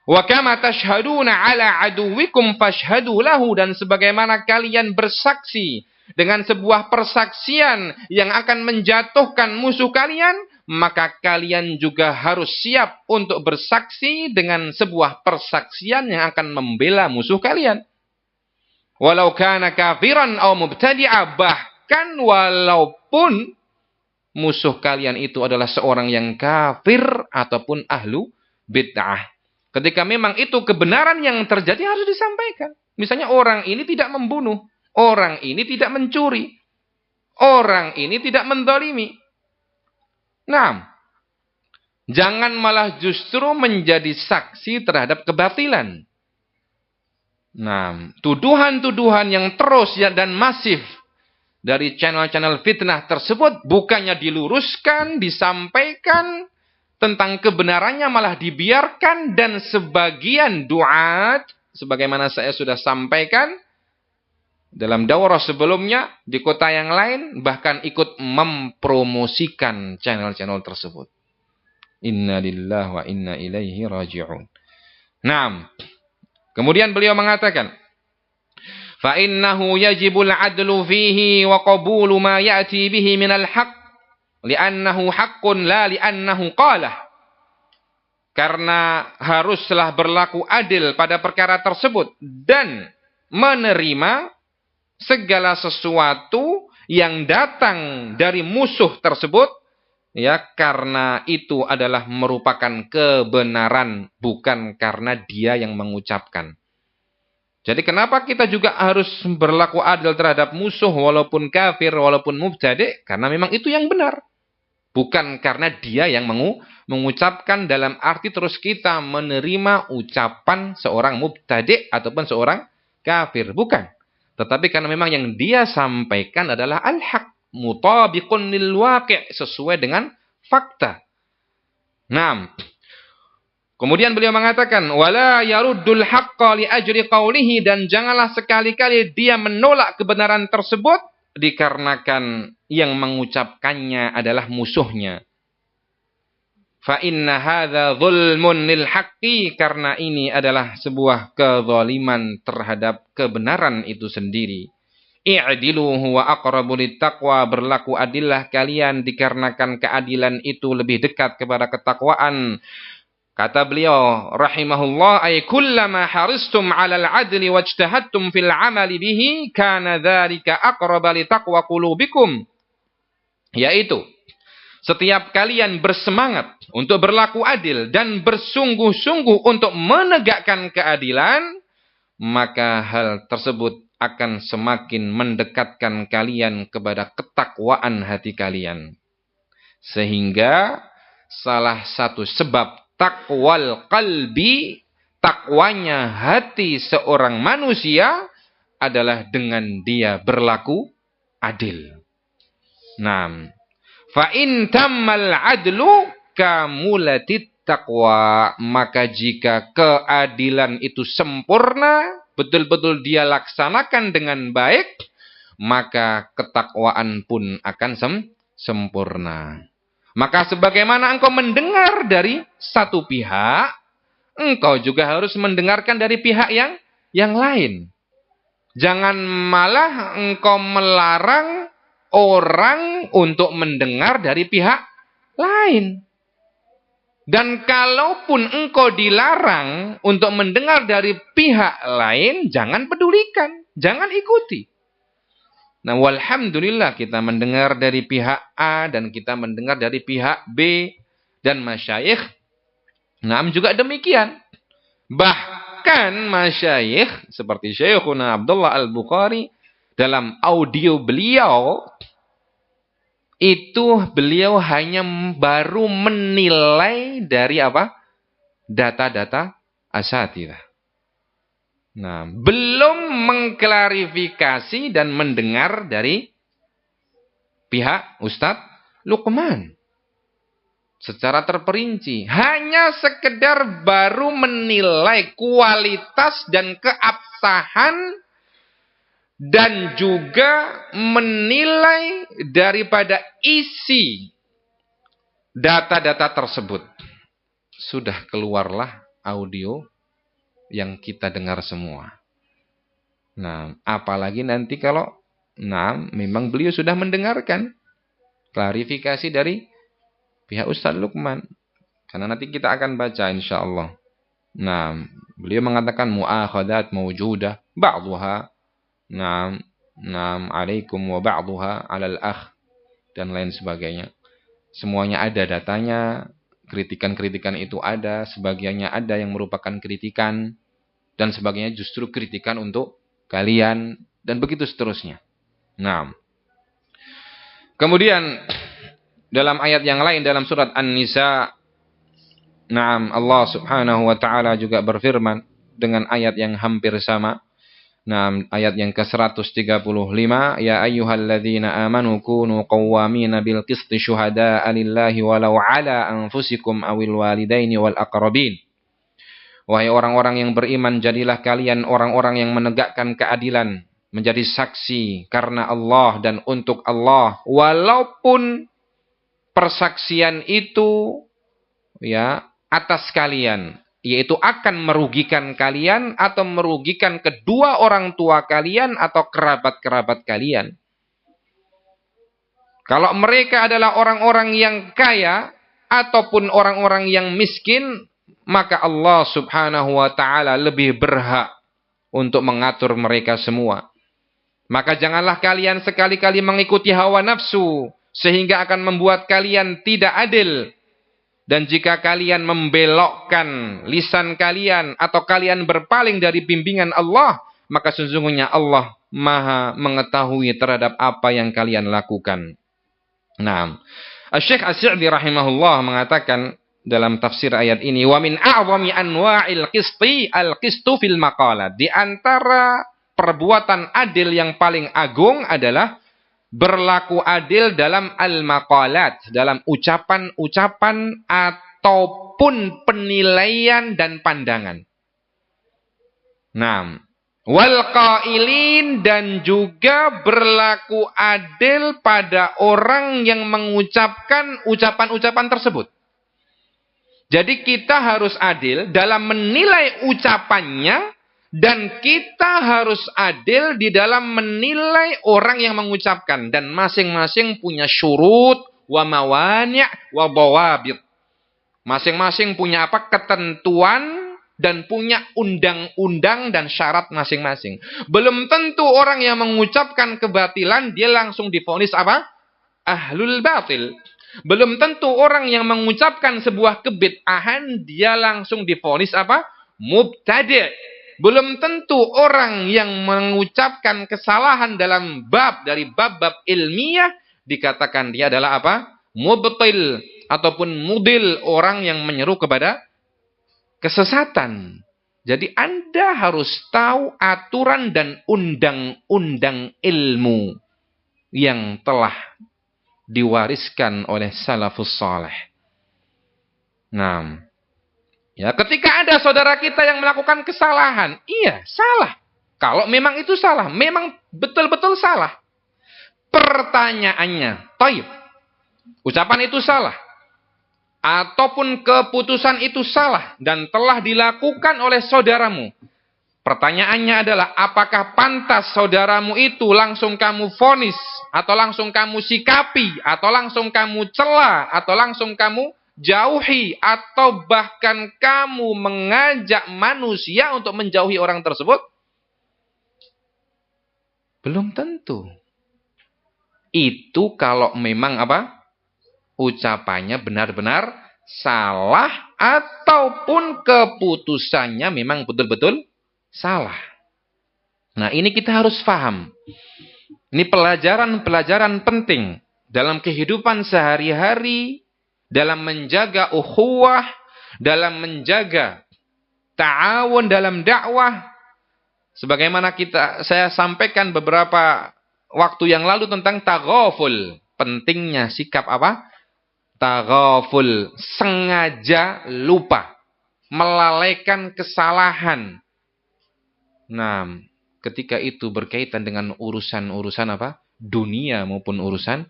Wa kama tashhaduna ala aduwikum fashhadu lahu, dan sebagaimana kalian bersaksi dengan sebuah persaksian yang akan menjatuhkan musuh kalian, maka kalian juga harus siap untuk bersaksi dengan sebuah persaksian yang akan membela musuh kalian. Walau kana kafiran aw mubtadi'a, bahkan walaupun musuh kalian itu adalah seorang yang kafir ataupun ahlu bid'ah. Ketika memang itu kebenaran yang terjadi harus disampaikan. Misalnya orang ini tidak membunuh, orang ini tidak mencuri, orang ini tidak mendolimi. Nah, jangan malah justru menjadi saksi terhadap kebatilan. Nah, tuduhan-tuduhan yang terus dan masif dari channel-channel fitnah tersebut bukannya diluruskan, disampaikan tentang kebenarannya, malah dibiarkan, dan sebagian duat, sebagaimana saya sudah sampaikan dalam daurah sebelumnya di kota yang lain, bahkan ikut mempromosikan channel-channel tersebut. Inna lillahi wa inna ilaihi raji'un. Naam. Kemudian beliau mengatakan, fa innahu yajibul adlu fihi wa qabulu ma ya'ti bihi minal haqq li'annahu haqqun la li'annahu qalah. Karena haruslah berlaku adil pada perkara tersebut dan menerima segala sesuatu yang datang dari musuh tersebut, ya, karena itu adalah merupakan kebenaran, bukan karena dia yang mengucapkan. Jadi kenapa kita juga harus berlaku adil terhadap musuh walaupun kafir, walaupun mubtadi'? Karena memang itu yang benar. Bukan karena dia yang mengucapkan, dalam arti terus kita menerima ucapan seorang mubtadi' ataupun seorang kafir. Bukan. Tetapi karena memang yang dia sampaikan adalah al-haq. Mutabiqun lil waqi'. Sesuai dengan fakta. Nah. Kemudian beliau mengatakan, wala yaruddul haqqa li ajri qawlihi, dan janganlah sekali-kali dia menolak kebenaran tersebut dikarenakan yang mengucapkannya adalah musuhnya. Fa inna hadza zulmun lil haqqi, karena ini adalah sebuah kezaliman terhadap kebenaran itu sendiri. I'dilu huwa aqrabu littaqwa, berlaku adillah kalian dikarenakan keadilan itu lebih dekat kepada ketakwaan. Kata beliau rahimahullah, ay kullama haristum 'alal 'adli wajtahadtum fil 'amali bihi kana dzalika aqraba li taqwa qulubikum. Yaitu setiap kalian bersemangat untuk berlaku adil dan bersungguh-sungguh untuk menegakkan keadilan, maka hal tersebut akan semakin mendekatkan kalian kepada ketakwaan hati kalian. Sehingga salah satu sebab takwal qalbi, takwanya hati seorang manusia adalah dengan dia berlaku adil. Nah, fa in tammal adlu kamulatit taqwa, maka jika keadilan itu sempurna, betul-betul dia laksanakan dengan baik, maka ketakwaan pun akan sempurna. Maka sebagaimana engkau mendengar dari satu pihak, engkau juga harus mendengarkan dari pihak yang lain. Jangan malah engkau melarang orang untuk mendengar dari pihak lain. Dan kalaupun engkau dilarang untuk mendengar dari pihak lain, jangan pedulikan, jangan ikuti. Nah, walhamdulillah kita mendengar dari pihak A dan kita mendengar dari pihak B dan masyayikh. Nah, juga demikian. Bahkan masyayikh seperti Syekhuna Abdullah Al-Bukhari, dalam audio beliau itu beliau hanya baru menilai dari apa? Data-data asatidzah. Nah, belum mengklarifikasi dan mendengar dari pihak Ustadz Luqman secara terperinci. Hanya sekedar baru menilai kualitas dan keabsahan dan juga menilai daripada isi data-data tersebut. Sudah keluarlah audio yang kita dengar semua. Nah, apalagi nanti kalau memang beliau sudah mendengarkan klarifikasi dari pihak Ustadz Luqman. Karena nanti kita akan baca insyaallah. Nah, beliau mengatakan mu'akhadat mawjudah ba'dhuha alaikum wa ba'dhuha 'alal akh dan lain sebagainya. Semuanya ada datanya. Kritikan-kritikan itu ada, sebagiannya ada yang merupakan kritikan, dan sebagainya justru kritikan untuk kalian, dan begitu seterusnya. Nah, kemudian dalam ayat yang lain dalam surat An-Nisa, Allah subhanahu wa ta'ala juga berfirman dengan ayat yang hampir sama. Ayat yang ke-135, ya ayyuhalladzina amanu kunu qawwamina bil qisti syuhada'a lillahi walau ala anfusikum awil walidaini wal aqrabin. Wahai orang-orang yang beriman, jadilah kalian orang-orang yang menegakkan keadilan, menjadi saksi karena Allah dan untuk Allah, walaupun persaksian itu ya atas kalian, yaitu akan merugikan kalian atau merugikan kedua orang tua kalian atau kerabat-kerabat kalian. Kalau mereka adalah orang-orang yang kaya ataupun orang-orang yang miskin, maka Allah Subhanahu wa taala lebih berhak untuk mengatur mereka semua. Maka janganlah kalian sekali-kali mengikuti hawa nafsu sehingga akan membuat kalian tidak adil. Dan jika kalian membelokkan lisan kalian atau kalian berpaling dari bimbingan Allah, maka sesungguhnya Allah Maha mengetahui terhadap apa yang kalian lakukan. Nah, Syekh As-Sa'di rahimahullah mengatakan dalam tafsir ayat ini, wa min a'zami anwa'il qisti al-qistu fil maqalat. Di antara perbuatan adil yang paling agung adalah berlaku adil dalam al-maqalat, dalam ucapan-ucapan ataupun penilaian dan pandangan. Nah, wal qailin, dan juga berlaku adil pada orang yang mengucapkan ucapan-ucapan tersebut. Jadi kita harus adil dalam menilai ucapannya, dan kita harus adil di dalam menilai orang yang mengucapkan. Dan masing-masing punya syurut, wa mawani' wa dhawabit. Masing-masing punya apa? Ketentuan dan punya undang-undang dan syarat masing-masing. Belum tentu orang yang mengucapkan kebatilan, dia langsung divonis apa? Ahlul batil. Belum tentu orang yang mengucapkan sebuah kebid'ahan, dia langsung divonis apa? Mubtadi'. Belum tentu orang yang mengucapkan kesalahan dalam dari bab-bab ilmiah, dikatakan dia adalah apa? Mubtil ataupun mudil, orang yang menyeru kepada kesesatan. Jadi Anda harus tahu aturan dan undang-undang ilmu yang telah diwariskan oleh salafus saleh. Nah, ya, ketika ada saudara kita yang melakukan kesalahan, iya, salah. Kalau memang itu salah, memang betul-betul salah. Pertanyaannya, taib, ucapan itu salah, ataupun keputusan itu salah dan telah dilakukan oleh saudaramu. Pertanyaannya adalah, apakah pantas saudaramu itu langsung kamu vonis, atau langsung kamu sikapi, atau langsung kamu cela, atau langsung kamu jauhi, atau bahkan kamu mengajak manusia untuk menjauhi orang tersebut? Belum tentu. Itu kalau memang apa? Ucapannya benar-benar salah ataupun keputusannya memang betul-betul salah. Nah, ini kita harus paham. Ini pelajaran-pelajaran penting dalam kehidupan sehari-hari, dalam menjaga ukhuwah, dalam menjaga ta'awun dalam dakwah. Sebagaimana saya sampaikan beberapa waktu yang lalu tentang taghaful. Pentingnya sikap apa? Taghaful. Sengaja lupa. Melalaikan kesalahan. Nah, ketika itu berkaitan dengan urusan-urusan apa? Dunia maupun urusan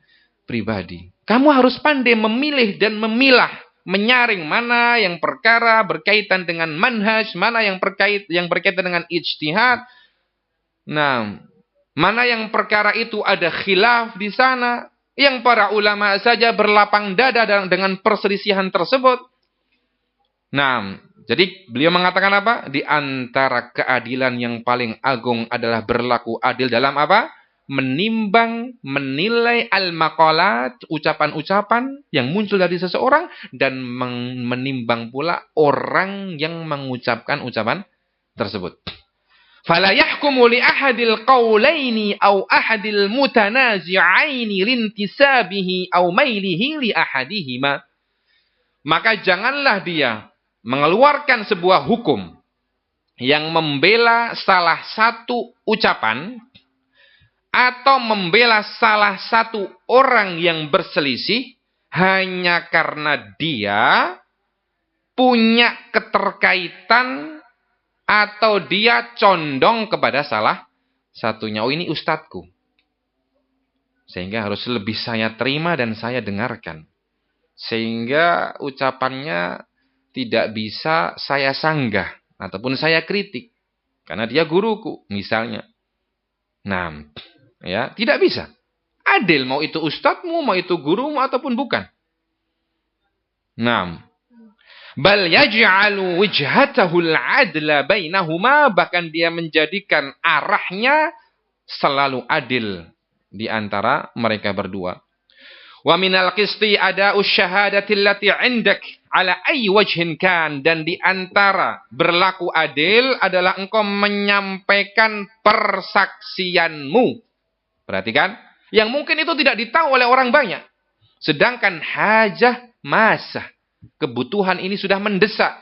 pribadi. Kamu harus pandai memilih dan memilah, menyaring mana yang perkara berkaitan dengan manhaj, mana yang berkaitan dengan ijtihad. Nah, mana yang perkara itu ada khilaf di sana, yang para ulama saja berlapang dada dengan perselisihan tersebut. Nah, jadi beliau mengatakan apa? Di antara keadilan yang paling agung adalah berlaku adil dalam apa? Menimbang, menilai al-maqalat, ucapan-ucapan yang muncul dari seseorang, dan menimbang pula orang yang mengucapkan ucapan tersebut. Fala yahkumu li ahadil qawlaini aw ahadil mutanazi'aini lintisabihi aw mailihi li ahadihima. Maka janganlah dia mengeluarkan sebuah hukum yang membela salah satu ucapan atau membela salah satu orang yang berselisih hanya karena dia punya keterkaitan atau dia condong kepada salah satunya. Oh, ini ustadku, sehingga harus lebih saya terima dan saya dengarkan. Sehingga ucapannya tidak bisa saya sanggah ataupun saya kritik. Karena dia guruku, misalnya. Nah, ya, tidak bisa. Adil, mau itu ustadzmu, mau itu gurumu, ataupun bukan. Nah, bal yaj'alu wijhatahul adla bainahuma, bahkan dia menjadikan arahnya selalu adil di antara mereka berdua. Wa minal qisti ada'us syahadati allati 'indak ala ayyi wajhin kan, dan di antara berlaku adil adalah engkau menyampaikan persaksianmu. Perhatikan, yang mungkin itu tidak ditahu oleh orang banyak. Sedangkan hajah masah, kebutuhan ini sudah mendesak.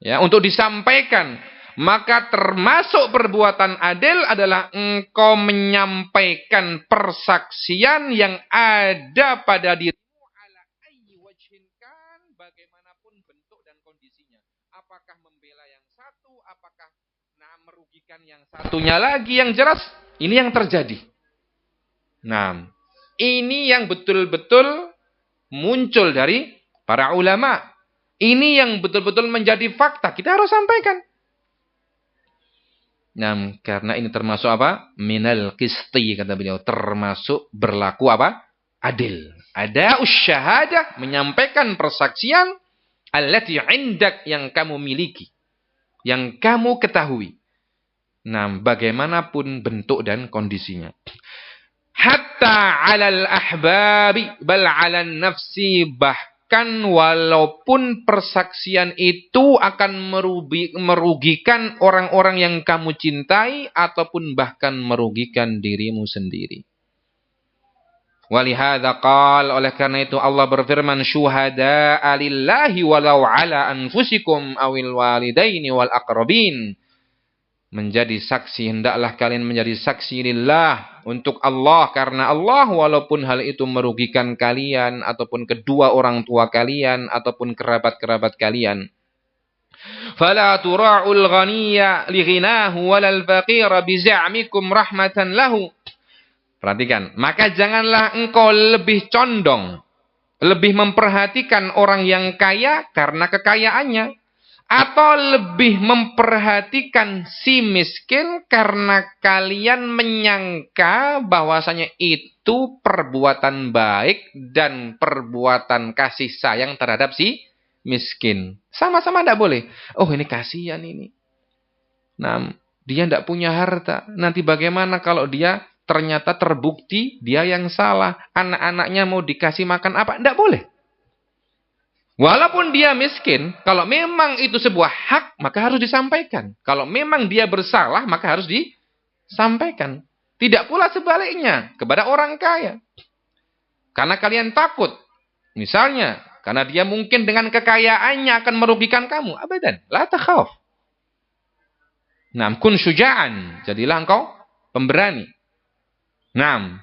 Ya, untuk disampaikan. Maka termasuk perbuatan adil adalah engkau menyampaikan persaksian yang ada pada dirimu ala ayyi wajhin kan, bagaimanapun bentuk dan kondisinya. Apakah membela yang satu, apakah merugikan yang satunya lagi, yang jelas ini yang terjadi. Nah, ini yang betul-betul muncul dari para ulama. Ini yang betul-betul menjadi fakta. Kita harus sampaikan. Nah, karena ini termasuk apa? Minal qisti, kata beliau. Termasuk berlaku apa? Adil. Ada usyahadah, menyampaikan persaksian allati 'indak, yang kamu miliki, yang kamu ketahui. Nah, bagaimanapun bentuk dan kondisinya. Hatta 'alal ahbabi bal 'alan nafsi, bahkan walaupun persaksian itu akan merugikan orang-orang yang kamu cintai ataupun bahkan merugikan dirimu sendiri. Walihada qal, oleh karena itu Allah berfirman, syuhada'a lillahi walau 'ala anfusikum awil walidaini wal aqrabin. Menjadi saksi, hendaklah kalian menjadi saksi lillah, untuk Allah, karena Allah, walaupun hal itu merugikan kalian ataupun kedua orang tua kalian ataupun kerabat-kerabat kalian. Fala tura'ul ghaniyya li ghinahu walal faqira bi za'mikum rahmatan lahu. Perhatikan, maka janganlah engkau lebih condong, lebih memperhatikan orang yang kaya karena kekayaannya, atau lebih memperhatikan si miskin karena kalian menyangka bahwasanya itu perbuatan baik dan perbuatan kasih sayang terhadap si miskin. Sama-sama tidak boleh. Oh, ini kasihan ini. Nah, dia tidak punya harta. Nanti bagaimana kalau dia ternyata terbukti dia yang salah. Anak-anaknya mau dikasih makan apa? Tidak boleh. Walaupun dia miskin, kalau memang itu sebuah hak, maka harus disampaikan. Kalau memang dia bersalah, maka harus disampaikan. Tidak pula sebaliknya kepada orang kaya. Karena kalian takut. Misalnya, karena dia mungkin dengan kekayaannya akan merugikan kamu. Abadan. La takhaf. Nam kun syuja'an. Jadilah engkau pemberani. Nam.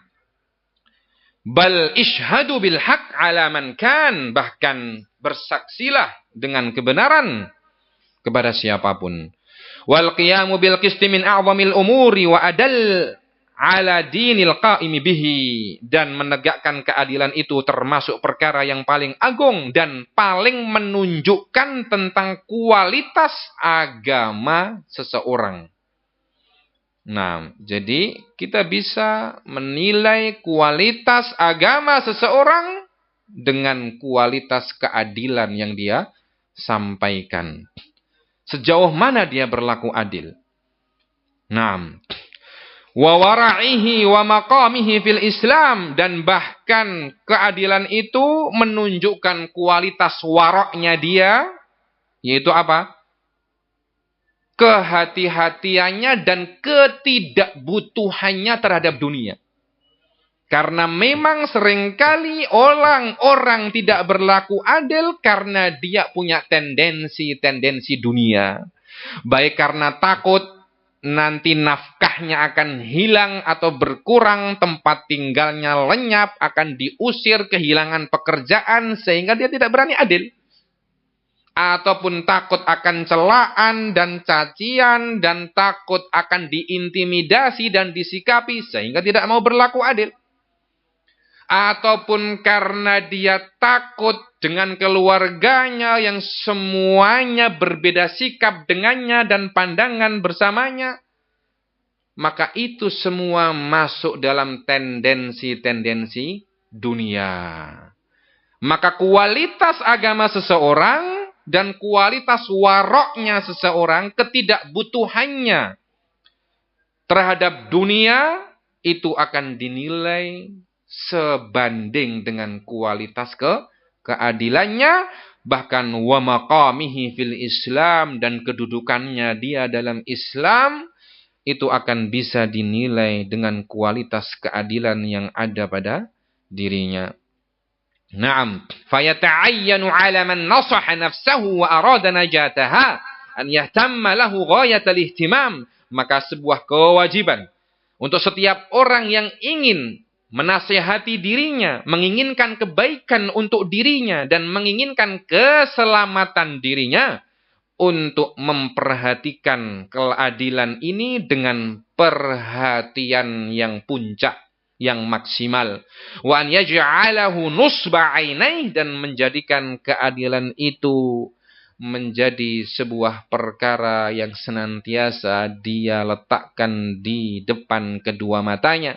Bal ishhadu bil haq ala man kan, bahkan bersaksilah dengan kebenaran kepada siapapun. Wal qiyamu bil qisti min a'zamil umuri wa adal ala dinil qaimi bihi, dan menegakkan keadilan itu termasuk perkara yang paling agung dan paling menunjukkan tentang kualitas agama seseorang. Nah, jadi kita bisa menilai kualitas agama seseorang dengan kualitas keadilan yang dia sampaikan. Sejauh mana dia berlaku adil. Nah, wa wara'ihi wa maqamihi fil Islam, dan bahkan keadilan itu menunjukkan kualitas waraknya dia, yaitu apa? Kehati-hatiannya dan ketidakbutuhannya terhadap dunia. Karena memang seringkali orang tidak berlaku adil karena dia punya tendensi dunia. Baik karena takut nanti nafkahnya akan hilang atau berkurang, tempat tinggalnya lenyap, akan diusir, kehilangan pekerjaan, sehingga dia tidak berani adil. Ataupun takut akan celaan dan cacian, dan takut akan diintimidasi dan disikapi, sehingga tidak mau berlaku adil. ataupun karena dia takut dengan keluarganya yang semuanya berbeda sikap dengannya dan pandangan bersamanya, maka itu semua masuk dalam tendensi-tendensi dunia. Maka kualitas agama seseorang dan kualitas waroknya seseorang, ketidakbutuhannya terhadap dunia, itu akan dinilai sebanding dengan kualitas keadilannya, bahkan wa maqamihi fil Islam, dan kedudukannya dia dalam Islam, itu akan bisa dinilai dengan kualitas keadilan yang ada pada dirinya. Naam, fayata'ayyanu 'ala man nasaha nafsahu wa arada najataha an yahtamma lahu ghayatal ihtimam. Maka sebuah kewajiban untuk setiap orang yang ingin menasihati dirinya, menginginkan kebaikan untuk dirinya dan menginginkan keselamatan dirinya, untuk memperhatikan keadilan ini dengan perhatian yang puncak, yang maksimal. Wa an yaj'alahu nusba 'ainaih, dan menjadikan keadilan itu menjadi sebuah perkara yang senantiasa dia letakkan di depan kedua matanya.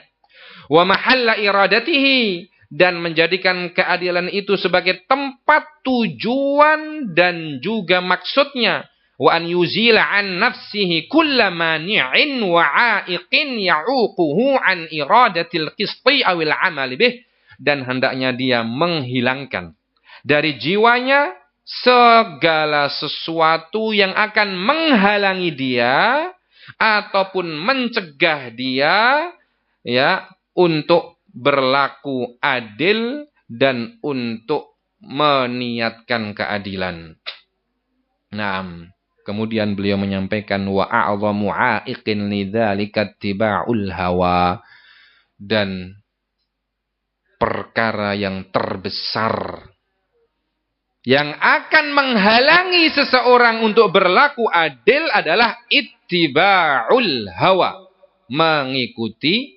Wa mahalla iradatihi, dan menjadikan keadilan itu sebagai tempat tujuan dan juga maksudnya. Wa an yuzila an nafsihi kulla mani'in wa 'a'iqin ya'uquhu an iradatil qisti awil 'amali bih, dan hendaknya dia menghilangkan dari jiwanya segala sesuatu yang akan menghalangi dia ataupun mencegah dia, ya, untuk berlaku adil dan untuk meniatkan keadilan. Nah, kemudian beliau menyampaikan wa a'dhamu 'a'iqin lidzalika ittiba'ul hawa, dan perkara yang terbesar yang akan menghalangi seseorang untuk berlaku adil adalah ittiba'ul hawa, mengikuti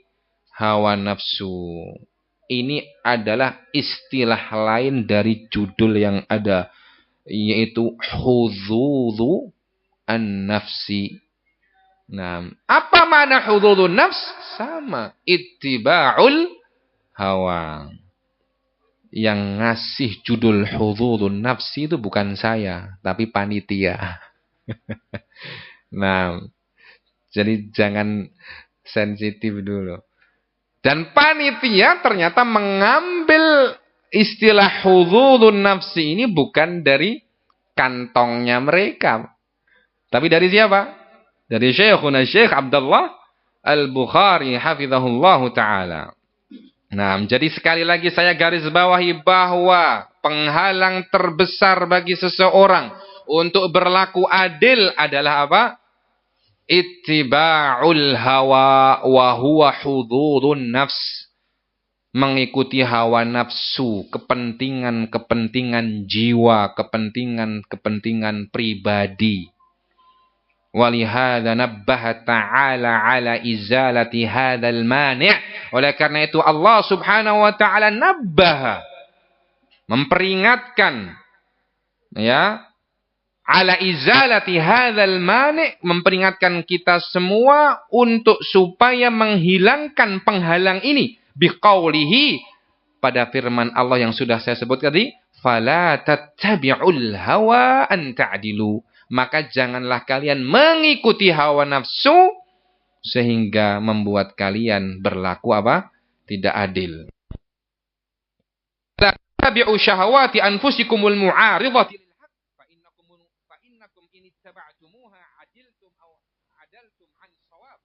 hawa nafsu. Ini adalah istilah lain dari judul yang ada, yaitu hudzudu an-nafsi. Nah, apa makna hudzudu nafs? Sama, ittiba'ul hawa. Yang ngasih judul hudzudu nafsi itu bukan saya, tapi panitia. Nah, jadi jangan sensitif dulu. Dan panitia ternyata mengambil istilah hudzudu nafsi ini bukan dari kantongnya mereka, tapi dari siapa? Dari Syekhuna Syekh Abdullah Al-Bukhari hafizahullahu ta'ala. Nah, jadi sekali lagi saya garis bawahi bahwa penghalang terbesar bagi seseorang untuk berlaku adil adalah apa? Ittiba'ul hawa wa huwa hududun nafs. Mengikuti hawa nafsu, kepentingan-kepentingan jiwa, kepentingan-kepentingan pribadi. Walihada nabbaha ta'ala ala izalati hadzal mani'. Oleh karena itu Allah Subhanahu wa taala nabbaha, memperingatkan, ya, ala izalati hadzal mani', memperingatkan kita semua untuk supaya menghilangkan penghalang ini biqaulihi, pada firman Allah yang sudah saya sebut tadi, fala tattabi'ul hawa an ta'dilu. Maka janganlah kalian mengikuti hawa nafsu sehingga membuat kalian berlaku apa? Tidak adil. La tabi'u syahawati anfusikumul mu'aridati lil haqq fa innakum in ittaba'tumuha adiltum aw adaltum an shawab.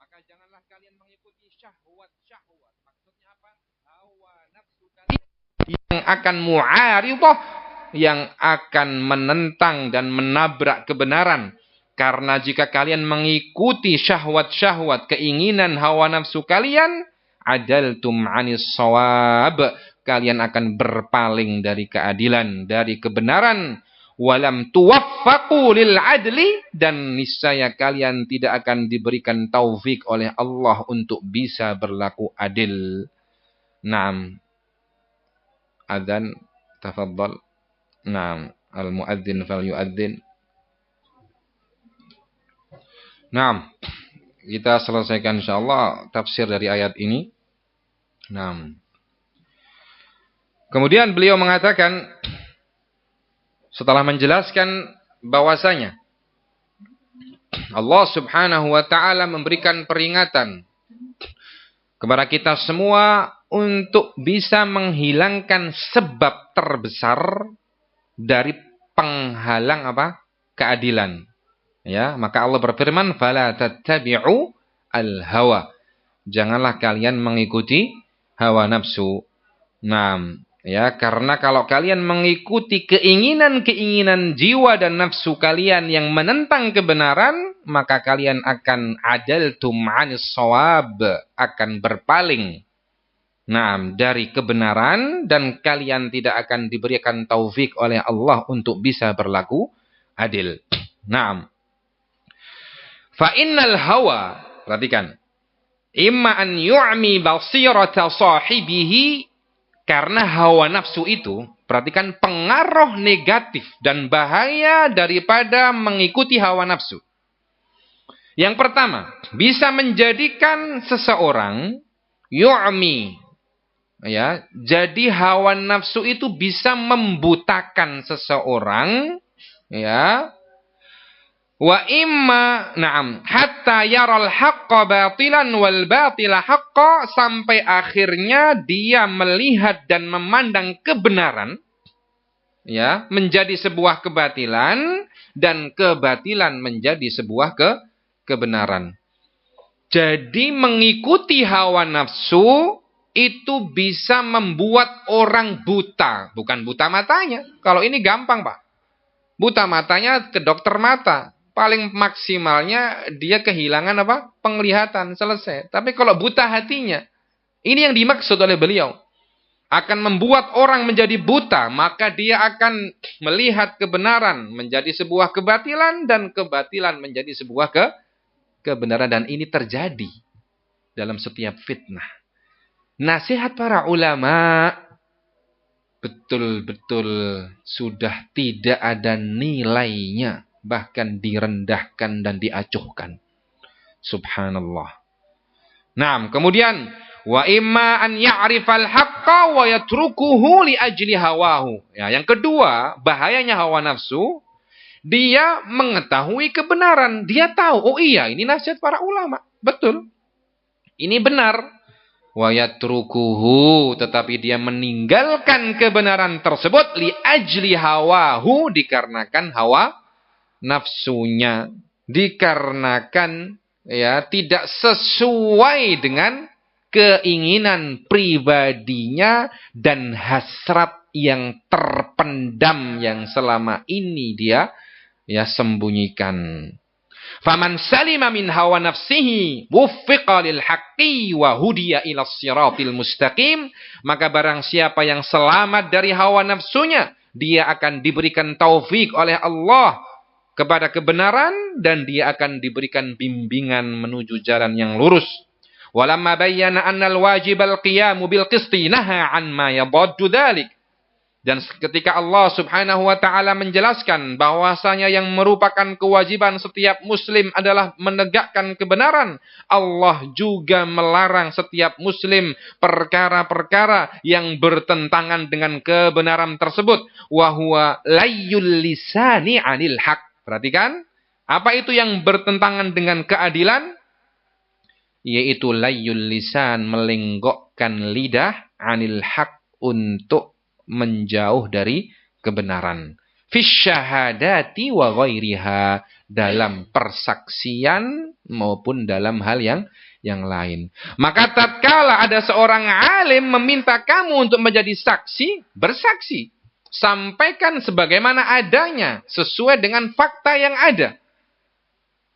Maka janganlah kalian mengikuti syahwat-syahwat. Maksudnya apa? Hawa nafsu kalian yang akan mu'aridah, yang akan menentang dan menabrak kebenaran. Karena jika kalian mengikuti syahwat-syahwat, keinginan hawa nafsu kalian, adaltum anis shawab, kalian akan berpaling dari keadilan, dari kebenaran. Walam tuwaffaqu lil adli, dan niscaya kalian tidak akan diberikan taufik oleh Allah untuk bisa berlaku adil. Naam. Adzan, tafadhal. Naam, al-muadzin falyuadzin. Naam. Kita selesaikan insyaallah tafsir dari ayat ini. Naam. Kemudian beliau mengatakan setelah menjelaskan bahwasanya Allah Subhanahu wa taala memberikan peringatan kepada kita semua untuk bisa menghilangkan sebab terbesar dari penghalang apa? Keadilan. Ya, maka Allah berfirman, "Fala tattabi'u al-hawa." Janganlah kalian mengikuti hawa nafsu. Nah, ya, karena kalau kalian mengikuti keinginan-keinginan jiwa dan nafsu kalian yang menentang kebenaran, maka kalian akan adaltum 'anis shawab, akan berpaling. Nah, dari kebenaran dan kalian tidak akan diberikan taufik oleh Allah untuk bisa berlaku adil. Nah, fa innal hawa, perhatikan, imma an yu'mi basirata sahibihi, karena hawa nafsu itu, perhatikan pengaruh negatif dan bahaya daripada mengikuti hawa nafsu. Yang pertama, bisa menjadikan seseorang yu'mi, ya, jadi hawa nafsu itu bisa membutakan seseorang, ya. Wa imma, na'am, hatta yaral haqqa batilan wal batila haqqa, sampai akhirnya dia melihat dan memandang kebenaran, ya, menjadi sebuah kebatilan dan kebatilan menjadi sebuah kebenaran. Jadi mengikuti hawa nafsu itu bisa membuat orang buta, bukan buta matanya. Kalau ini gampang, Pak. Buta matanya ke dokter mata. Paling maksimalnya dia kehilangan apa? Penglihatan, selesai. Tapi kalau buta hatinya, ini yang dimaksud oleh beliau. Akan membuat orang menjadi buta, maka dia akan melihat kebenaran menjadi sebuah kebatilan dan kebatilan menjadi sebuah kebenaran. Dan ini terjadi dalam setiap fitnah. Nasihat para ulama betul-betul sudah tidak ada nilainya. Bahkan direndahkan dan diacuhkan. Subhanallah. Nah, kemudian wa imma an ya'rifal haqqa wa yatrukuhu li ajli hawahu. Ya, yang kedua, bahayanya hawa nafsu, dia mengetahui kebenaran, dia tahu, oh iya, ini nasihat para ulama, betul. Ini benar. Wa yatrukuhu, tetapi dia meninggalkan kebenaran tersebut li ajli hawahu, dikarenakan hawa nafsunya, dikarenakan ya tidak sesuai dengan keinginan pribadinya dan hasrat yang terpendam yang selama ini dia ya sembunyikan. Faman salima min hawa nafsihi wuffiqa lil haqqi wa hudiya ila siratil mustaqim, maka barang siapa yang selamat dari hawa nafsunya, dia akan diberikan taufik oleh Allah kepada kebenaran dan dia akan diberikan bimbingan menuju jalan yang lurus. Walamma bayyana annal wajibal qiyamu bil qisti naha an ma yadaddu dzalik. Dan ketika Allah Subhanahu wa taala menjelaskan bahwasanya yang merupakan kewajiban setiap muslim adalah menegakkan kebenaran, Allah juga melarang setiap muslim perkara-perkara yang bertentangan dengan kebenaran tersebut. Wa huwa layyul lisani 'anil haq. Perhatikan, apa itu yang bertentangan dengan keadilan? Yaitu layyul lisan, melenggokkan lidah, 'anil haq, untuk menjauh dari kebenaran. Fisyahadati wa ghairiha, dalam persaksian maupun dalam hal yang lain. Maka tatkala ada seorang alim meminta kamu untuk menjadi saksi, bersaksi. Sampaikan sebagaimana adanya, sesuai dengan fakta yang ada.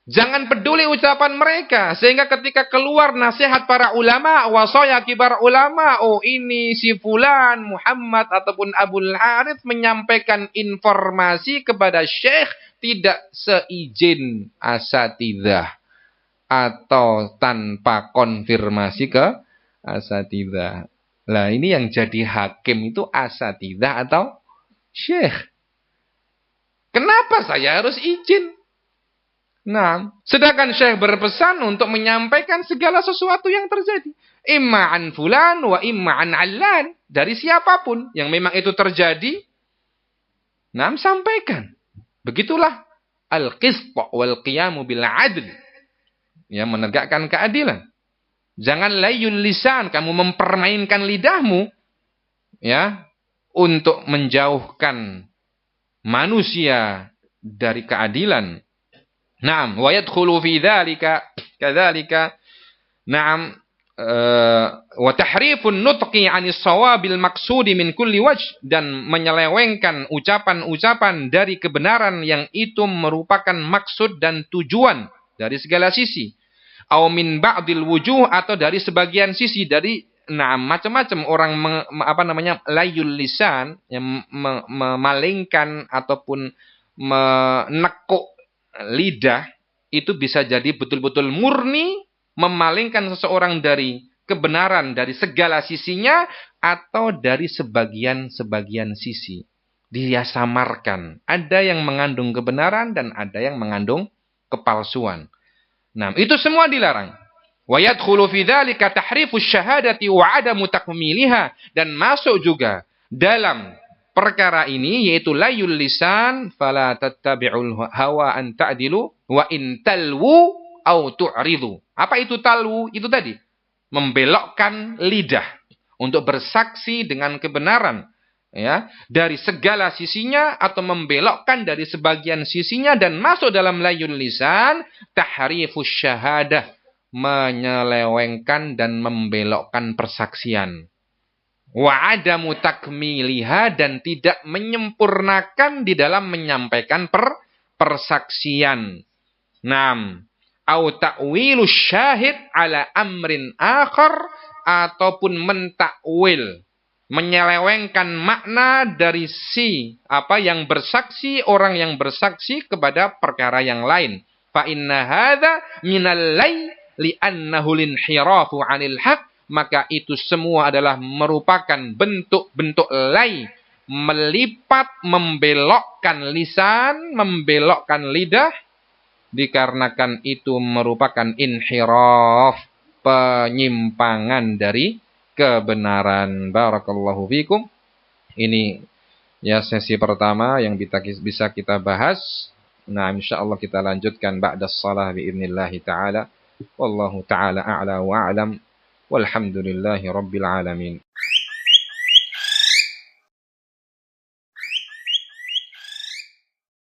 Jangan peduli ucapan mereka, sehingga ketika keluar nasihat para ulama, wasaya kibar ulama, oh ini si fulan, Muhammad ataupun Abul Harith menyampaikan informasi kepada syekh tidak seizin asatidzah atau tanpa konfirmasi ke asatidzah. Lah ini yang jadi hakim itu asatidzah atau syekh. Kenapa saya harus izin? Nah, sedangkan syekh berpesan untuk menyampaikan segala sesuatu yang terjadi. Imma an fulan wa imma an allan. Dari siapapun yang memang itu terjadi, nah, sampaikan. Begitulah al-qist wal qiyamu bil adl. Ya, menegakkan keadilan. Jangan layun lisan, kamu mempermainkan lidahmu ya untuk menjauhkan manusia dari keadilan. Naam, wa yadkhulu fi dzalika kadzalika na'am wa tahrifun nutqi 'anis shawabil maqsudi min kulli wajh, dan menyelewengkan ucapan-ucapan dari kebenaran yang itu merupakan maksud dan tujuan dari segala sisi. Au min ba'dil wujuh, atau dari sebagian sisi, dari macam-macam orang layul lisan, yang memalingkan ataupun menekuk lidah, itu bisa jadi betul-betul murni memalingkan seseorang dari kebenaran dari segala sisinya, atau dari sebagian sisi. Dia samarkan. Ada yang mengandung kebenaran dan ada yang mengandung kepalsuan. Nah, itu semua dilarang. Wa yadkhulu fi dzalika tahrifus syahadati wa 'adamu takmiliha, dan masuk juga dalam perkara ini yaitu layul lisan, fala tattabi'ul hawa an ta'dilu wa in talwu au tu'ridu. Apa itu talwu? Itu tadi, membelokkan lidah untuk bersaksi dengan kebenaran ya dari segala sisinya, atau membelokkan dari sebagian sisinya, dan masuk dalam layul lisan tahrifus syahadah, menyelewengkan dan membelokkan persaksian. Wa adamu takmiliha, dan tidak menyempurnakan di dalam menyampaikan persaksian. Naam, au ta'wilus syahid ala amrin akhar, ataupun mentakwil, menyelewengkan makna dari yang bersaksi, orang yang bersaksi kepada perkara yang lain. Fa inna hadza minal lay li'annahu linhirafu 'anil haq, maka itu semua adalah merupakan bentuk-bentuk lay, melipat, membelokkan lisan, membelokkan lidah, dikarenakan itu merupakan inhiraf, penyimpangan dari kebenaran. Barakallahu fikum. Ini ya sesi pertama yang bisa kita bahas. Nah, insyaallah kita lanjutkan ba'da shalah biidznillah taala. Wallahu taala a'la wa a'lam. Walhamdulillahi rabbil alamin.